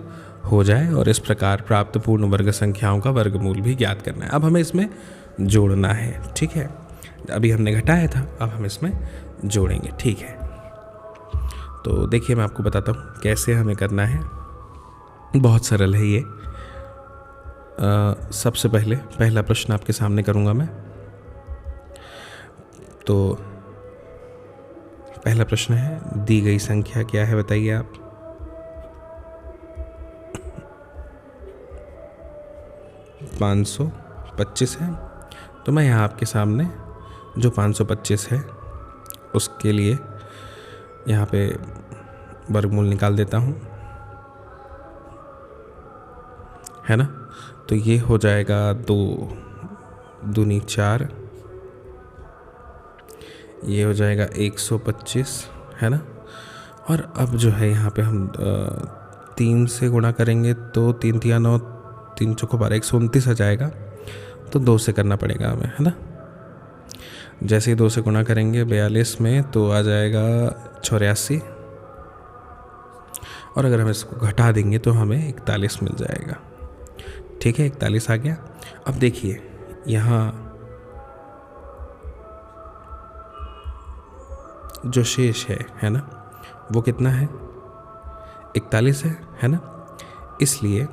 A: हो जाए, और इस प्रकार प्राप्त पूर्ण वर्ग संख्याओं का वर्गमूल भी ज्ञात करना है। अब हमें इसमें जोड़ना है, ठीक है। अभी हमने घटाया था, अब हम इसमें जोड़ेंगे, ठीक है। तो देखिए मैं आपको बताता हूँ कैसे हमें करना है। बहुत सरल है ये। सबसे पहले पहला प्रश्न आपके सामने करूँगा मैं। तो पहला प्रश्न है, दी गई संख्या क्या है बताइए आप। $525 है। तो मैं यहाँ आपके सामने जो 525 है उसके लिए यहाँ पे वर्गमूल निकाल देता हूँ, है ना। तो ये हो जाएगा 2 दूनी 4, ये हो जाएगा 125, है ना। और अब जो है यहाँ पे हम 3 से गुणा करेंगे तो 3 तिया 9, 3 चौको 12, 129 आ जाएगा। तो 2 से करना पड़ेगा हमें, है ना। जैसे ही 2 से गुणा करेंगे 42 में तो आ जाएगा 84, और अगर हम इसको घटा देंगे तो हमें 41 मिल जाएगा, ठीक है। 41 आ गया। अब देखिए यहाँ जो शेष है ना, वो कितना है? 41 है ना। इसलिए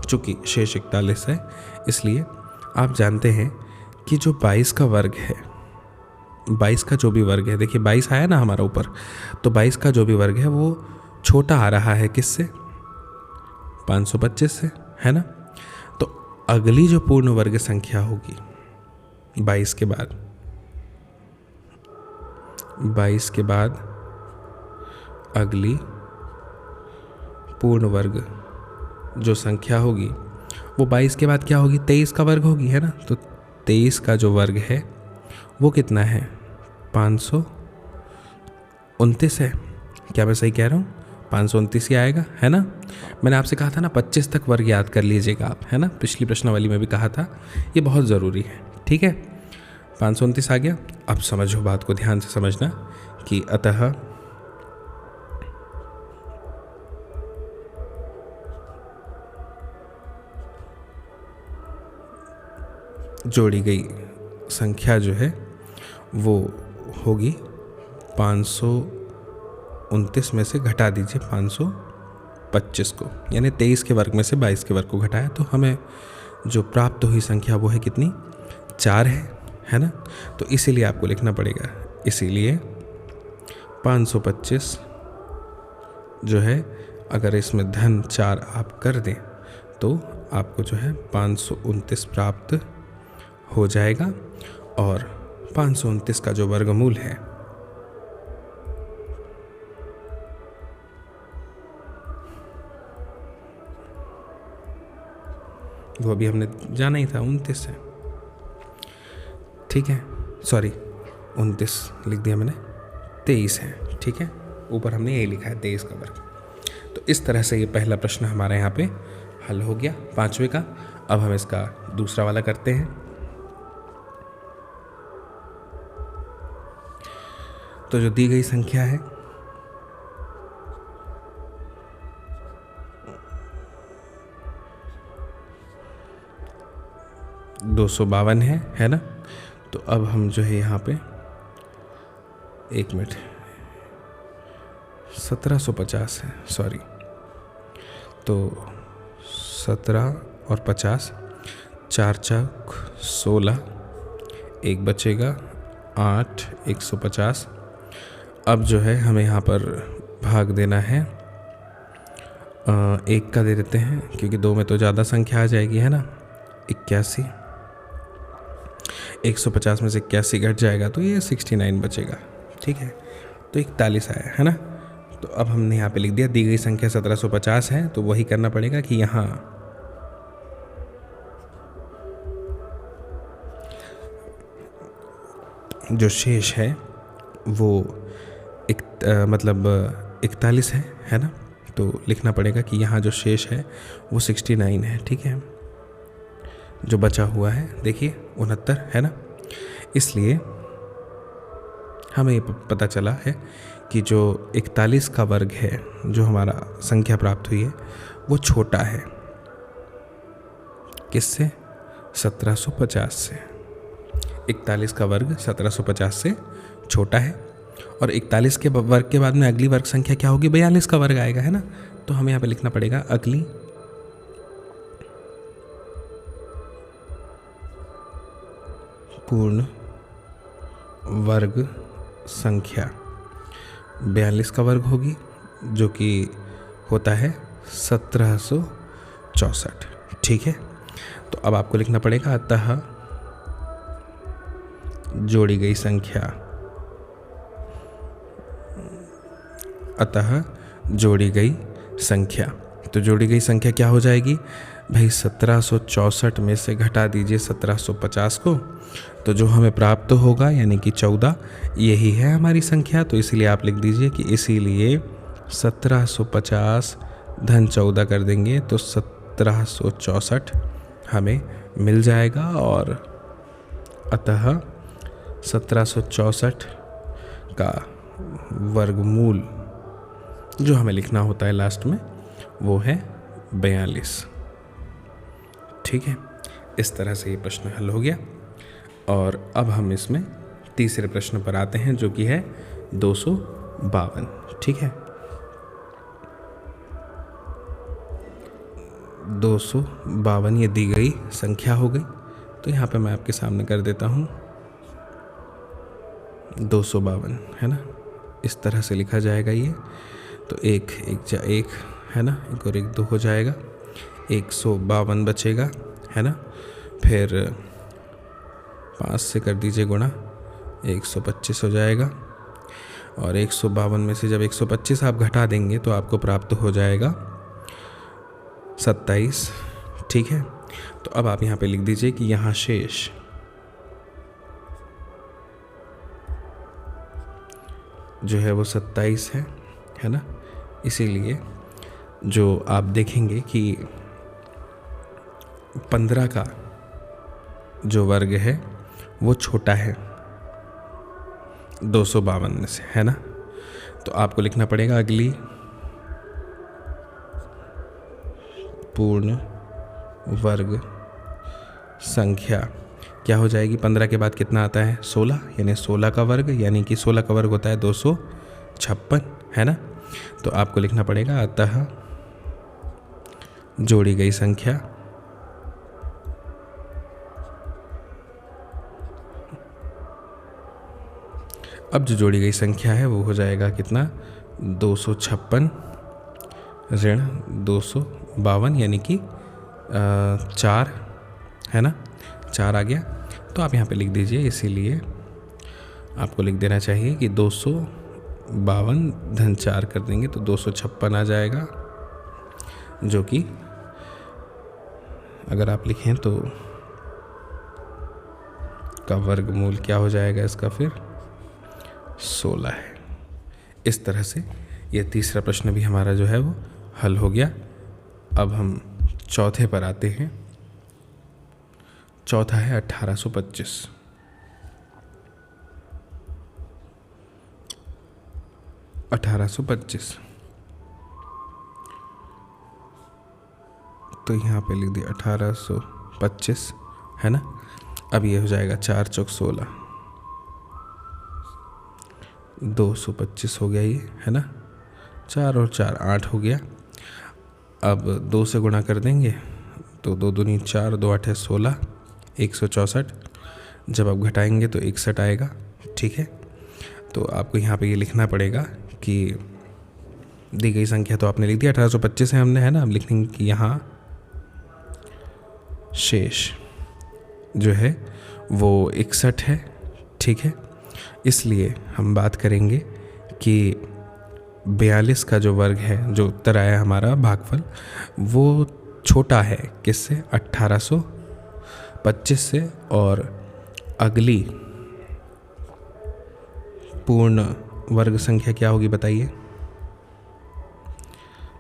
A: चूँकि शेष 41 है, इसलिए आप जानते हैं कि जो 22 का वर्ग है, 22 का जो भी वर्ग है, देखिए 22 आया ना हमारा ऊपर, तो 22 का जो भी वर्ग है वो छोटा आ रहा है किससे? 525 से, है ना। तो अगली जो पूर्ण वर्ग संख्या होगी 22 के बाद, 22 के बाद अगली पूर्ण वर्ग जो संख्या होगी वो 22 के बाद क्या होगी? 23 का वर्ग होगी, है ना। तो 23 का जो वर्ग है वो कितना है? 529 है। क्या मैं सही कह रहा हूँ? 529 ही आएगा, है ना। मैंने आपसे कहा था ना 25 तक वर्ग याद कर लीजिएगा आप, है ना। पिछली प्रश्नावली में भी कहा था, ये बहुत ज़रूरी है, ठीक है। 529 आ गया। अब समझो, बात को ध्यान से समझना कि अतः जोड़ी गई संख्या जो है वो होगी 529 में से घटा दीजिए 525 को, यानी 23 के वर्ग में से 22 के वर्ग को घटाया तो हमें जो प्राप्त हुई संख्या वो है कितनी? 4 है ना। तो इसीलिए आपको लिखना पड़ेगा, इसीलिए 525 जो है, अगर इसमें धन 4 आप कर दें तो आपको जो है 529 प्राप्त हो जाएगा। और 529 का जो वर्गमूल है वो अभी हमने जाना ही था, 29 है, ठीक है। सॉरी 29 लिख दिया मैंने, 23 है, ठीक है। ऊपर हमने यही लिखा है 23 का वर्ग। तो इस तरह से ये पहला प्रश्न हमारे यहाँ पे हल हो गया, 5वें का। अब हम इसका दूसरा वाला करते हैं। तो जो दी गई संख्या है 252 है ना। तो अब हम जो है यहाँ पे 1 मिनट 1750 है, सॉरी। तो 17 और 50, 4 चौक 16, 1 बचेगा 8, 150। अब जो है हमें यहाँ पर भाग देना है 1 का दे देते हैं क्योंकि 2 में तो ज़्यादा संख्या आ जाएगी, है ना। 81, 150 में से 81 घट जाएगा तो ये 69 बचेगा, ठीक है। तो 41 आया, है ना। तो अब हमने यहाँ पे लिख दिया, दी गई संख्या 1750 है, तो वही करना पड़ेगा कि यहाँ जो शेष है वो मतलब 41 है ना। तो लिखना पड़ेगा कि यहाँ जो शेष है वो 69 है, ठीक है। जो बचा हुआ है देखिए 69 है ना। इसलिए हमें पता चला है कि जो 41 का वर्ग है, जो हमारा संख्या प्राप्त हुई है, वो छोटा है किससे? 1750 से। 41 का वर्ग 1750 से छोटा है। और 41 के वर्ग के बाद में अगली वर्ग संख्या क्या होगी? 42 का वर्ग आएगा, है ना। तो हमें यहाँ पे लिखना पड़ेगा अगली पूर्ण वर्ग संख्या 42 का वर्ग होगी, जो कि होता है 1764, ठीक है। तो अब आपको लिखना पड़ेगा अतः जोड़ी गई संख्या, अतः जोड़ी गई संख्या। तो जोड़ी गई संख्या क्या हो जाएगी भाई? 1764 में से घटा दीजिए 1750 को, तो जो हमें प्राप्त होगा यानी कि 14, यही है हमारी संख्या। तो इसीलिए आप लिख दीजिए कि इसीलिए 1750 धन 14 कर देंगे तो 1764 हमें मिल जाएगा। और अतः 1764 का वर्गमूल जो हमें लिखना होता है लास्ट में, वो है 42, ठीक है। इस तरह से ये प्रश्न हल हो गया। और अब हम इसमें तीसरे प्रश्न पर आते हैं, जो कि है 252, ठीक है। 252 ये दी गई संख्या हो गई। तो यहाँ पे मैं आपके सामने कर देता हूँ 252, है ना। इस तरह से लिखा जाएगा ये। तो एक है ना, एक और एक 2 हो जाएगा, 152 बचेगा, है ना। फिर 5 से कर दीजिए गुणा, 125 हो जाएगा। और 152 में से जब 125 आप घटा देंगे तो आपको प्राप्त हो जाएगा 27, ठीक है। तो अब आप यहाँ पे लिख दीजिए कि यहाँ शेष जो है वो 27 है ना। इसीलिए जो आप देखेंगे कि 15 का जो वर्ग है वो छोटा है 252 में से, है ना। तो आपको लिखना पड़ेगा अगली पूर्ण वर्ग संख्या क्या हो जाएगी? 15 के बाद कितना आता है? 16, यानी 16 का वर्ग, यानी कि 16 का वर्ग होता है 256, है ना। तो आपको लिखना पड़ेगा अतः जोड़ी गई संख्या अब जो जोड़ी गई संख्या है वो हो जाएगा कितना? 256 ऋण 252, यानी कि 4, है ना। 4 आ गया। तो आप यहाँ पे लिख दीजिए। इसीलिए आपको लिख देना चाहिए कि 252 धन 4 कर देंगे तो 256 आ जाएगा, जो कि अगर आप लिखें तो का वर्गमूल क्या हो जाएगा इसका? फिर 16 है। इस तरह से ये तीसरा प्रश्न भी हमारा जो है वो हल हो गया। अब हम चौथे पर आते हैं। चौथा है 1825। तो यहाँ पे लिख दिया 1825, है ना। अब ये हो जाएगा 4 चौक 16, 225 हो गया ये, है ना। 4 और 4 8 हो गया। अब 2 से गुणा कर देंगे तो 2 दूनी 4, 2 8 16, 164। जब आप घटाएंगे तो 61 आएगा, ठीक है। तो आपको यहाँ पे ये लिखना पड़ेगा कि दी गई संख्या तो आपने लिख दिया 1825 है हमने, है ना। अब लिखेंगे कि यहाँ शेष जो है वो 61 है, ठीक है। इसलिए हम बात करेंगे कि 42 का जो वर्ग है, जो उत्तर आया हमारा भागफल, वो छोटा है किससे, 1825 से। और अगली पूर्ण वर्ग संख्या क्या होगी बताइए,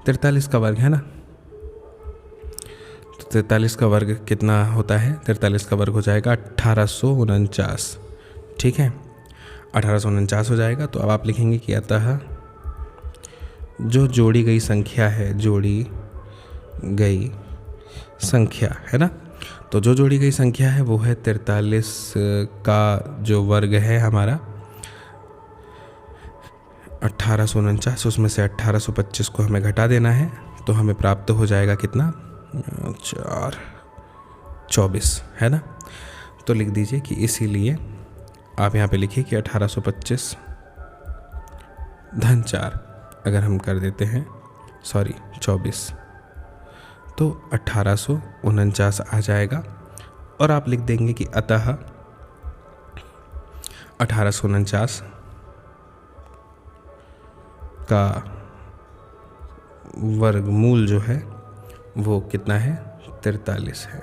A: 43 का वर्ग है ना। तो 43 का वर्ग कितना होता है, 43 का वर्ग हो जाएगा 1849, ठीक है, 1849 हो जाएगा। तो अब आप लिखेंगे कि अतः जो जोड़ी गई संख्या है, जोड़ी गई संख्या है ना, तो जो जोड़ी गई संख्या है वो है 43 का जो वर्ग है हमारा 1849, उसमें से 1825 को हमें घटा देना है, तो हमें प्राप्त हो जाएगा कितना, 24, है ना। तो लिख दीजिए कि इसीलिए आप यहाँ पे लिखिए कि 1825 धन 4 अगर हम कर देते हैं, 24, तो 1849 आ जाएगा। और आप लिख देंगे कि अतः 1849 का वर्गमूल जो है वो कितना है, 43 है,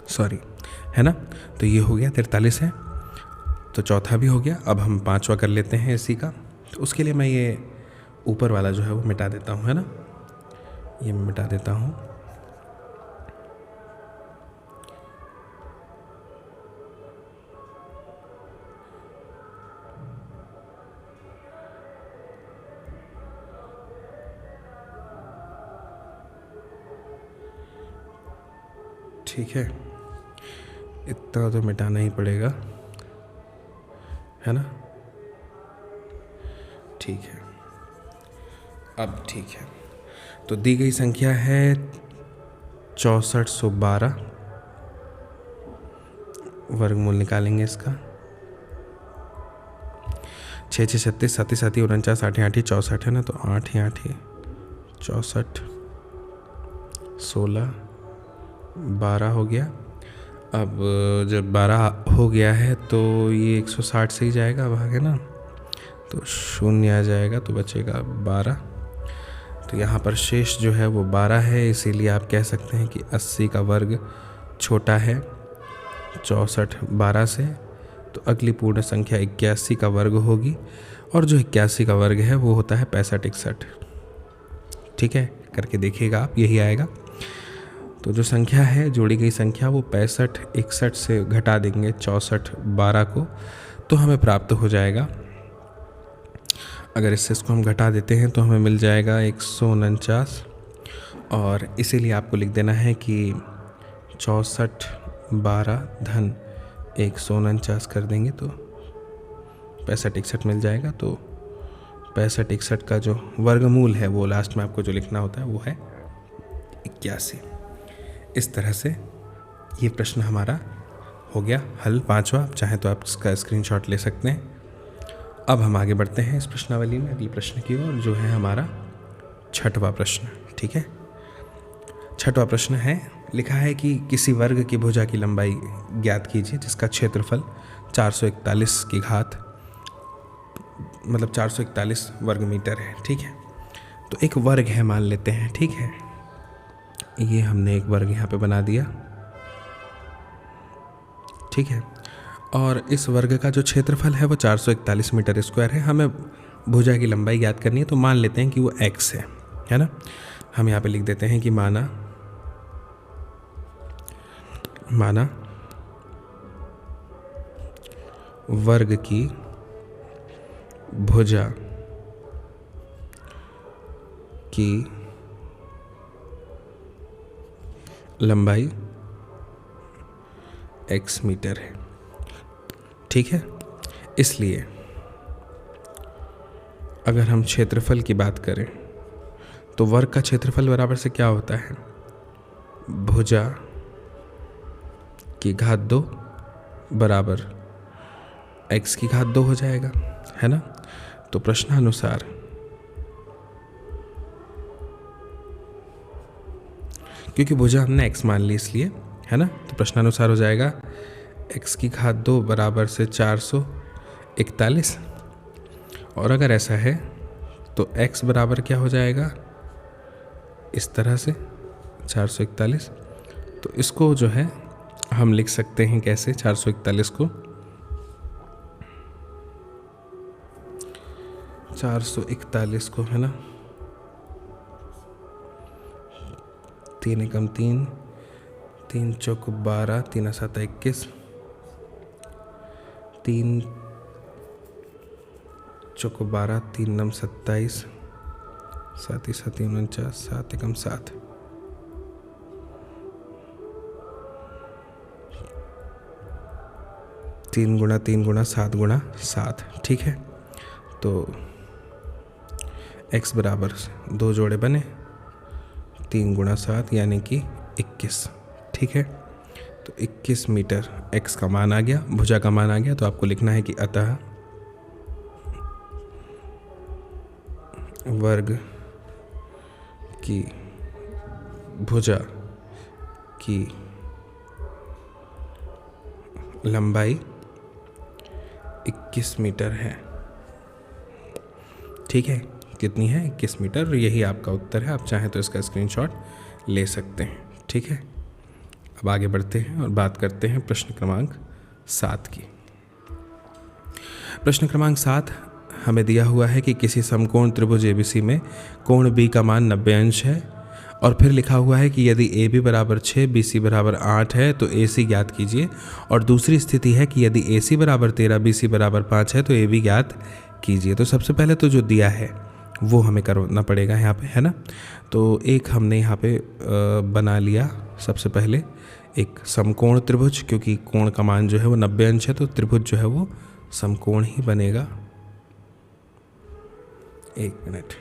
A: सॉरी, है ना। तो ये हो गया 43 है, तो चौथा भी हो गया। अब हम पांचवा कर लेते हैं इसी का। तो उसके लिए मैं ये ऊपर वाला जो है वो मिटा देता हूँ, है ना, ये मिटा देता हूँ। ठीक है, इतना तो मिटाना ही पड़ेगा, है ना। ठीक है, अब ठीक है। तो दी गई संख्या है 6412, वर्गमूल निकालेंगे इसका, 6 6 36 7 7 49 8 8 64 है ना। तो 8 8 64, 16 12 हो गया। अब जब 12 हो गया है तो ये 160 से ही जाएगा भाग, है ना, तो शून्य आ जाएगा, तो बचेगा 12। तो यहाँ पर शेष जो है वो 12 है, इसीलिए आप कह सकते हैं कि 80 का वर्ग छोटा है 64 12 से। तो अगली पूर्ण संख्या 81 का वर्ग होगी, और जो 81 का वर्ग है वो होता है 65 61, ठीक है। करके देखिएगा आप, यही आएगा। तो जो संख्या है, जोड़ी गई संख्या, वो 65 61 से घटा देंगे 64 12 को, तो हमें प्राप्त हो जाएगा, अगर इसको हम घटा देते हैं तो हमें मिल जाएगा 149। और इसीलिए आपको लिख देना है कि 64 12 धन 149 कर देंगे तो 65 61 मिल जाएगा। तो 65 61 का जो वर्गमूल है वो लास्ट में आपको जो लिखना होता है वो है 81। इस तरह से ये प्रश्न हमारा हो गया हल, पांचवा। आप चाहें तो आप इसका स्क्रीनशॉट ले सकते हैं। अब हम आगे बढ़ते हैं इस प्रश्नावली में अगले प्रश्न की ओर, जो है हमारा छठवां प्रश्न, ठीक है। छठवां प्रश्न है, लिखा है कि किसी वर्ग की भुजा की लंबाई ज्ञात कीजिए जिसका क्षेत्रफल 441 की घात, मतलब 441 वर्ग मीटर है, ठीक है। तो एक वर्ग है मान लेते हैं, ठीक है। ये हमने एक वर्ग यहाँ पे बना दिया, ठीक है। और इस वर्ग का जो क्षेत्रफल है वो 441 मीटर स्क्वायर है। हमें भुजा की लंबाई ज्ञात करनी है, तो मान लेते हैं कि वो x है ना। हम यहाँ पे लिख देते हैं कि माना वर्ग की भुजा की लंबाई x मीटर है, ठीक है। इसलिए अगर हम क्षेत्रफल की बात करें तो वर्ग का क्षेत्रफल बराबर से क्या होता है, भुजा की घात 2 बराबर x की घात 2 हो जाएगा, है ना। तो प्रश्नानुसार क्योंकि भुजा हमने x मान ली इसलिए, है ना, तो प्रश्नानुसार हो जाएगा x की घात 2 बराबर से 441। और अगर ऐसा है तो x बराबर क्या हो जाएगा, इस तरह से 441। तो इसको जो है हम लिख सकते हैं कैसे, 441 को 441 को, है ना, 3 एकम 3, 3 चौक 12, 3 7 21, 3 चौक 12, 3 9 27, 7 7 49, 7 एकम 7, 3 गुणा 3 गुणा 7 गुणा 7। ठीक है, तो x बराबर 2 जोड़े बने, 3 गुणा 7 यानी कि 21। ठीक है, तो 21 मीटर x का मान आ गया, भुजा का मान आ गया। तो आपको लिखना है कि अतः वर्ग की भुजा की लंबाई 21 मीटर है। ठीक है, कितनी है, 21 मीटर। यही आपका उत्तर है। आप चाहें तो इसका स्क्रीनशॉट ले सकते हैं। ठीक है, अब आगे बढ़ते हैं और बात करते हैं प्रश्न क्रमांक 7 की। प्रश्न क्रमांक 7 हमें दिया हुआ है कि किसी समकोण त्रिभुज ABC में कोण B का मान 90 अंश है, और फिर लिखा हुआ है कि यदि AB बराबर 6, BC बराबर 8 है तो AC ज्ञात कीजिए। और दूसरी स्थिति है कि यदि AC बराबर 13, BC बराबर 5 है तो AB ज्ञात कीजिए। तो सबसे पहले तो जो दिया है वो हमें करना पड़ेगा यहाँ पे, है ना। तो एक हमने यहाँ पे बना लिया सबसे पहले एक समकोण त्रिभुज, क्योंकि कोण का मान जो है वो 90 अंश है, तो त्रिभुज जो है वो समकोण ही बनेगा। एक मिनट,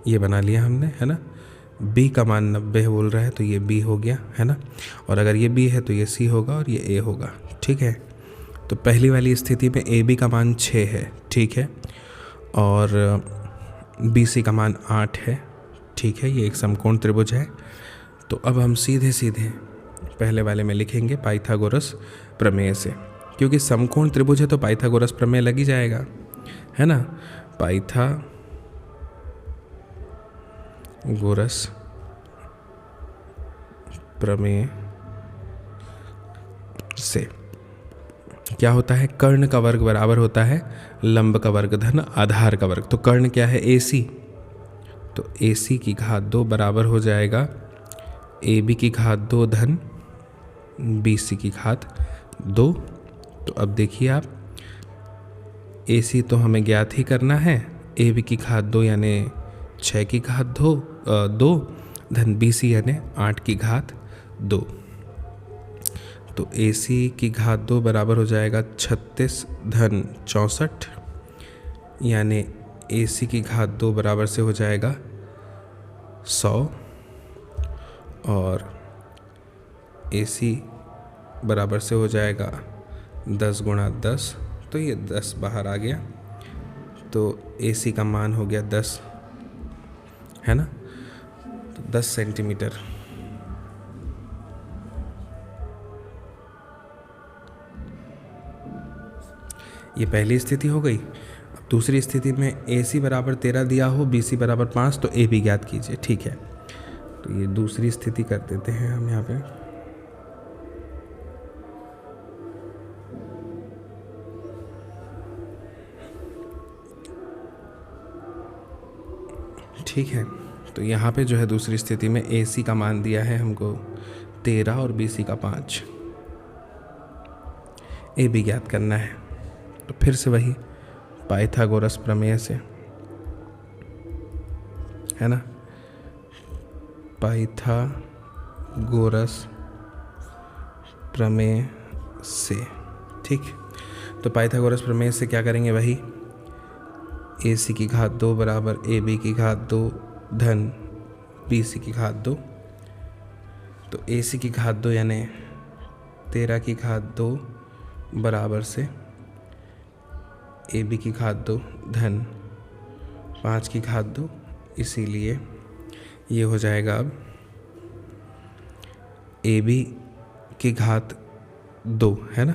A: ये बना लिया हमने, है ना। B का मान 90 बोल रहा है तो ये B हो गया, है ना। और अगर ये B है तो ये C होगा और ये A होगा। ठीक है, तो पहली वाली स्थिति में AB का मान 6 है, ठीक है, और BC का मान 8 है। ठीक है, ये एक समकोण त्रिभुज है। तो अब हम सीधे सीधे पहले वाले में लिखेंगे पाइथागोरस प्रमेय से, क्योंकि समकोण त्रिभुज है तो पाइथागोरस प्रमेय लग ही जाएगा, है ना। पाइथागोरस प्रमेय से क्या होता है, कर्ण का वर्ग बराबर होता है लंब का वर्ग धन आधार का वर्ग। तो कर्ण क्या है, AC, तो AC की घात 2 बराबर हो जाएगा AB की घात 2 धन BC की घात 2। तो अब देखिए आप, AC तो हमें ज्ञात ही करना है, AB की घात 2 यानी 6 की घात 2 धन BC यानी 8 की घात 2। तो AC की घात 2 बराबर हो जाएगा 36 धन 64, यानी AC की घात 2 बराबर से हो जाएगा 100, और AC बराबर से हो जाएगा 10 गुणा 10, तो ये 10 बाहर आ गया, तो AC का मान हो गया 10, है ना। तो 10 सेंटीमीटर। ये पहली स्थिति हो गई। अब दूसरी स्थिति में AC बराबर 13 दिया हो, BC बराबर 5, तो AB ज्ञात कीजिए। ठीक है, तो ये दूसरी स्थिति कर देते हैं हम यहाँ पे। ठीक है, तो यहाँ पे जो है दूसरी स्थिति में AC का मान दिया है हमको 13 और BC का 5, AB ज्ञात करना है। तो फिर से वही पाइथागोरस प्रमेय से, है ना, पाइथागोरस प्रमेय से। ठीक, तो पाइथागोरस प्रमेय से क्या करेंगे, वही AC की घात 2 बराबर AB की घात 2 धन BC की घात 2। तो AC की घात 2 यानी 13 की घात 2 बराबर से AB की घात 2 धन 5 की घात 2, इसीलिए ये हो जाएगा अब AB की घात 2, है ना,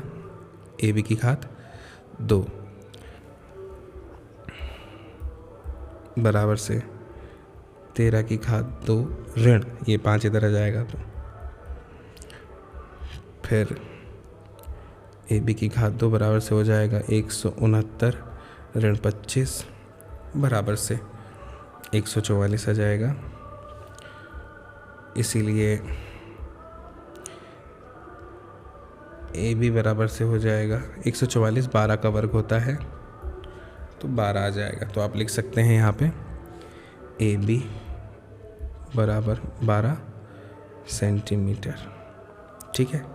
A: AB की घात 2 बराबर से 13 की घात 2 ऋण, ये 5 इधर आ जाएगा, तो फिर AB की घात 2 बराबर से हो जाएगा 169 ऋण 25 बराबर से 144 आ जाएगा। इसीलिए AB बराबर से हो जाएगा 144, 12 का वर्ग होता है तो 12 आ जाएगा। तो आप लिख सकते हैं यहाँ पे AB बराबर 12 सेंटीमीटर। ठीक है,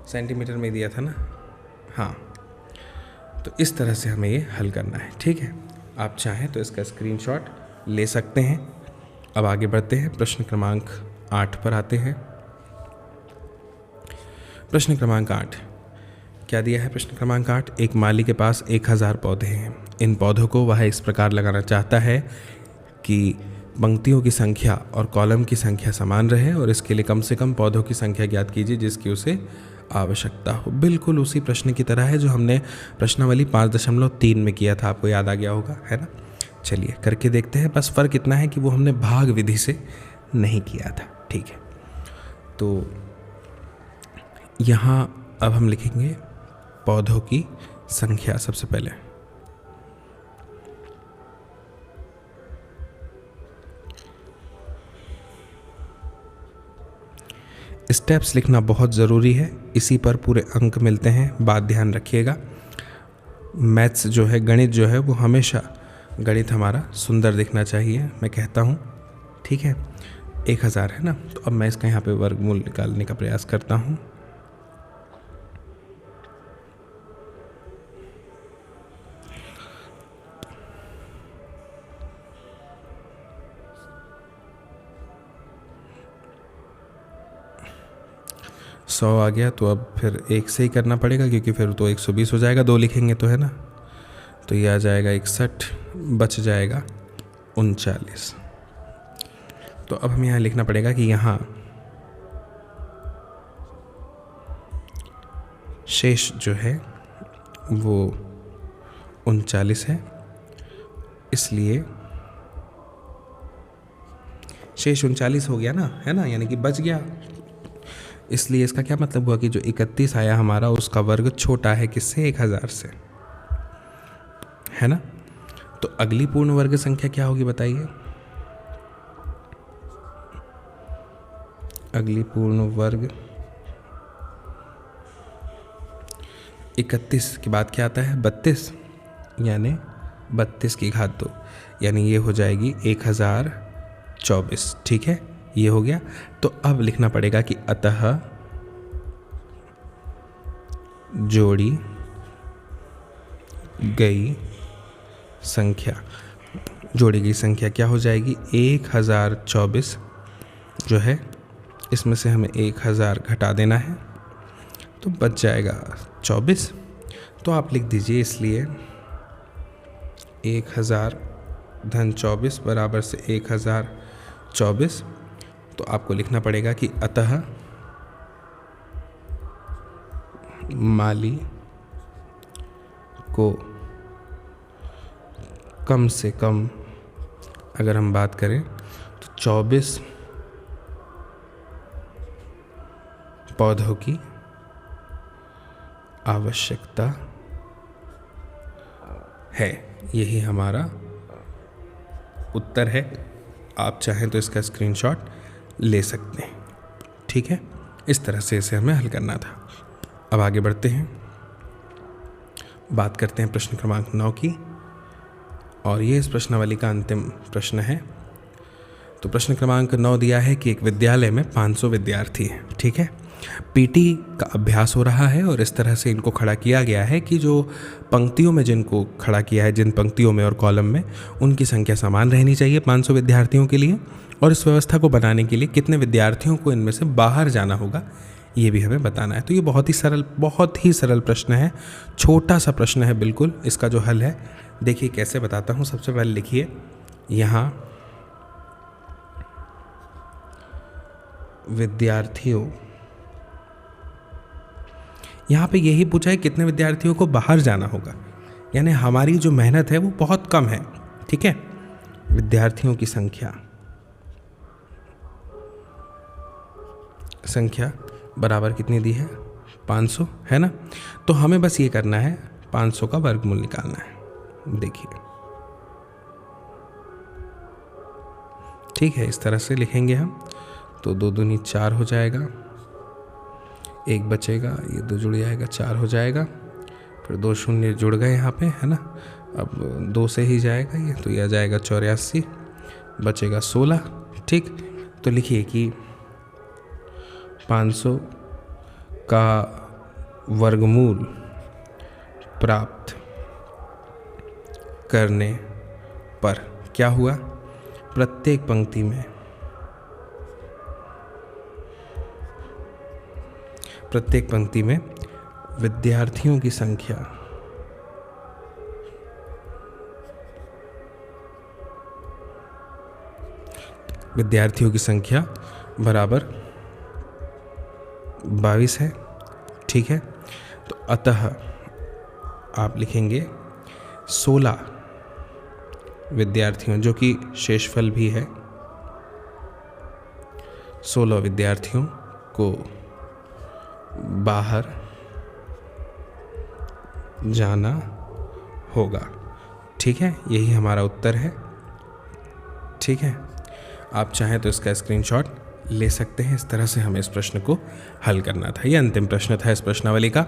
A: सेंटीमीटर में दिया था ना, हाँ। तो इस तरह से हमें ये हल करना है। ठीक है, आप चाहें तो इसका स्क्रीनशॉट ले सकते हैं। अब आगे बढ़ते हैं, प्रश्न क्रमांक 8 पर आते हैं। प्रश्न क्रमांक 8 क्या दिया है? प्रश्न क्रमांक 8, एक माली के पास 1000 पौधे हैं। इन पौधों को वह इस प्रकार लगाना चाहता है कि पंक्तियों की संख्या और कॉलम की संख्या समान रहे और इसके लिए कम से कम पौधों की संख्या ज्ञात कीजिए जिसकी उसे आवश्यकता हो। बिल्कुल उसी प्रश्न की तरह है जो हमने प्रश्नावली 5.3 में किया था, आपको याद आ गया होगा, है ना। चलिए करके देखते हैं। बस फ़र्क इतना है कि वो हमने भाग विधि से नहीं किया था। ठीक है, तो यहाँ अब हम लिखेंगे पौधों की संख्या। सबसे पहले स्टेप्स लिखना बहुत ज़रूरी है, इसी पर पूरे अंक मिलते हैं। बात ध्यान रखिएगा, मैथ्स जो है, गणित जो है, वो हमेशा गणित हमारा सुंदर दिखना चाहिए, मैं कहता हूँ। ठीक है, 1000 है ना, तो अब मैं इसका यहाँ पे वर्गमूल निकालने का प्रयास करता हूँ। सौ आ गया, तो अब फिर 1 से ही करना पड़ेगा क्योंकि फिर तो 120 हो जाएगा, 2 लिखेंगे तो, है ना। तो ये आ जाएगा 61, बच जाएगा 39। तो अब हमें यहाँ लिखना पड़ेगा कि यहाँ शेष जो है वो 39 है, इसलिए शेष 39 हो गया ना, है ना, यानी कि बच गया। इसलिए इसका क्या मतलब हुआ कि जो 31 आया हमारा, उसका वर्ग छोटा है किससे? 1000 से, है ना। तो अगली पूर्ण वर्ग संख्या क्या होगी बताइए? अगली पूर्ण वर्ग 31 के बाद क्या आता है? 32, यानी 32 की घात 2, यानी ये हो जाएगी 1024। ठीक है, ये हो गया। तो अब लिखना पड़ेगा कि अतः जोड़ी गई संख्या, जोड़ी गई संख्या क्या हो जाएगी? 1024 जो है, इसमें से हमें 1000 घटा देना है तो बच जाएगा 24। तो आप लिख दीजिए इसलिए 1000 धन 24 बराबर से 1024। तो आपको लिखना पड़ेगा कि अतः माली को कम से कम, अगर हम बात करें तो 24 पौधों की आवश्यकता है। यही हमारा उत्तर है। आप चाहें तो इसका स्क्रीनशॉट ले सकते हैं। ठीक है, इस तरह से इसे हमें हल करना था। अब आगे बढ़ते हैं, बात करते हैं प्रश्न क्रमांक 9 की, और ये इस प्रश्नावली का अंतिम प्रश्न है। तो प्रश्न क्रमांक 9 दिया है कि एक विद्यालय में 500 विद्यार्थी हैं। ठीक है, पीटी का अभ्यास हो रहा है और इस तरह से इनको खड़ा किया गया है कि जो पंक्तियों में जिनको खड़ा किया है, जिन पंक्तियों में और कॉलम में, उनकी संख्या समान रहनी चाहिए 500 विद्यार्थियों के लिए। और इस व्यवस्था को बनाने के लिए कितने विद्यार्थियों को इनमें से बाहर जाना होगा, ये भी हमें बताना है। तो ये बहुत ही सरल प्रश्न है, छोटा सा प्रश्न है बिल्कुल। इसका जो हल है देखिए कैसे बताता हूँ। सबसे पहले लिखिए यहाँ विद्यार्थियों, यहाँ पे यही पूछा है कितने विद्यार्थियों को बाहर जाना होगा, यानी हमारी जो मेहनत है वो बहुत कम है, ठीक है। विद्यार्थियों की संख्या बराबर कितनी दी है, 500 है ना। तो हमें बस ये करना है 500 का वर्गमूल निकालना है। देखिए ठीक है, इस तरह से लिखेंगे हम। तो 2 दूनी 4 हो जाएगा, 1 बचेगा, ये 2 जुड़ जाएगा, 4 हो जाएगा, फिर 2 शून्य जुड़ गए यहाँ पे, है ना। अब 2 से ही जाएगा ये, तो ये आ जाएगा 84, बचेगा 16, ठीक। तो लिखिए कि 500 का वर्गमूल प्राप्त करने पर क्या हुआ, प्रत्येक पंक्ति में विद्यार्थियों की संख्या बराबर 22 है, ठीक है। तो अतः आप लिखेंगे 16 विद्यार्थियों, जो कि शेषफल भी है, 16 विद्यार्थियों को बाहर जाना होगा, ठीक है। यही हमारा उत्तर है, ठीक है। आप चाहें तो इसका स्क्रीनशॉट ले सकते हैं। इस तरह से हमें इस प्रश्न को हल करना था। ये अंतिम प्रश्न था इस प्रश्नावली का।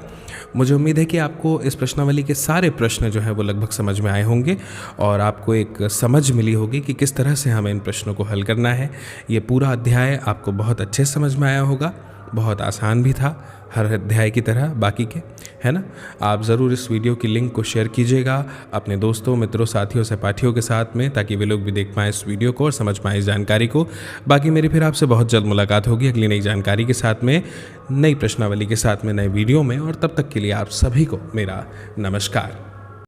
A: मुझे उम्मीद है कि आपको इस प्रश्नावली के सारे प्रश्न जो है वो लगभग समझ में आए होंगे और आपको एक समझ मिली होगी कि किस तरह से हमें इन प्रश्नों को हल करना है। ये पूरा अध्याय आपको बहुत अच्छे से समझ में आया होगा, बहुत आसान भी था हर अध्याय की तरह बाकी के, है ना। आप ज़रूर इस वीडियो की लिंक को शेयर कीजिएगा अपने दोस्तों, मित्रों, साथियों, सहपाठियों के साथ में, ताकि वे लोग भी देख पाएँ इस वीडियो को और समझ पाएँ इस जानकारी को। बाकी मेरी फिर आपसे बहुत जल्द मुलाकात होगी अगली नई जानकारी के साथ में, नई प्रश्नावली के साथ में, नए वीडियो में। और तब तक के लिए आप सभी को मेरा नमस्कार।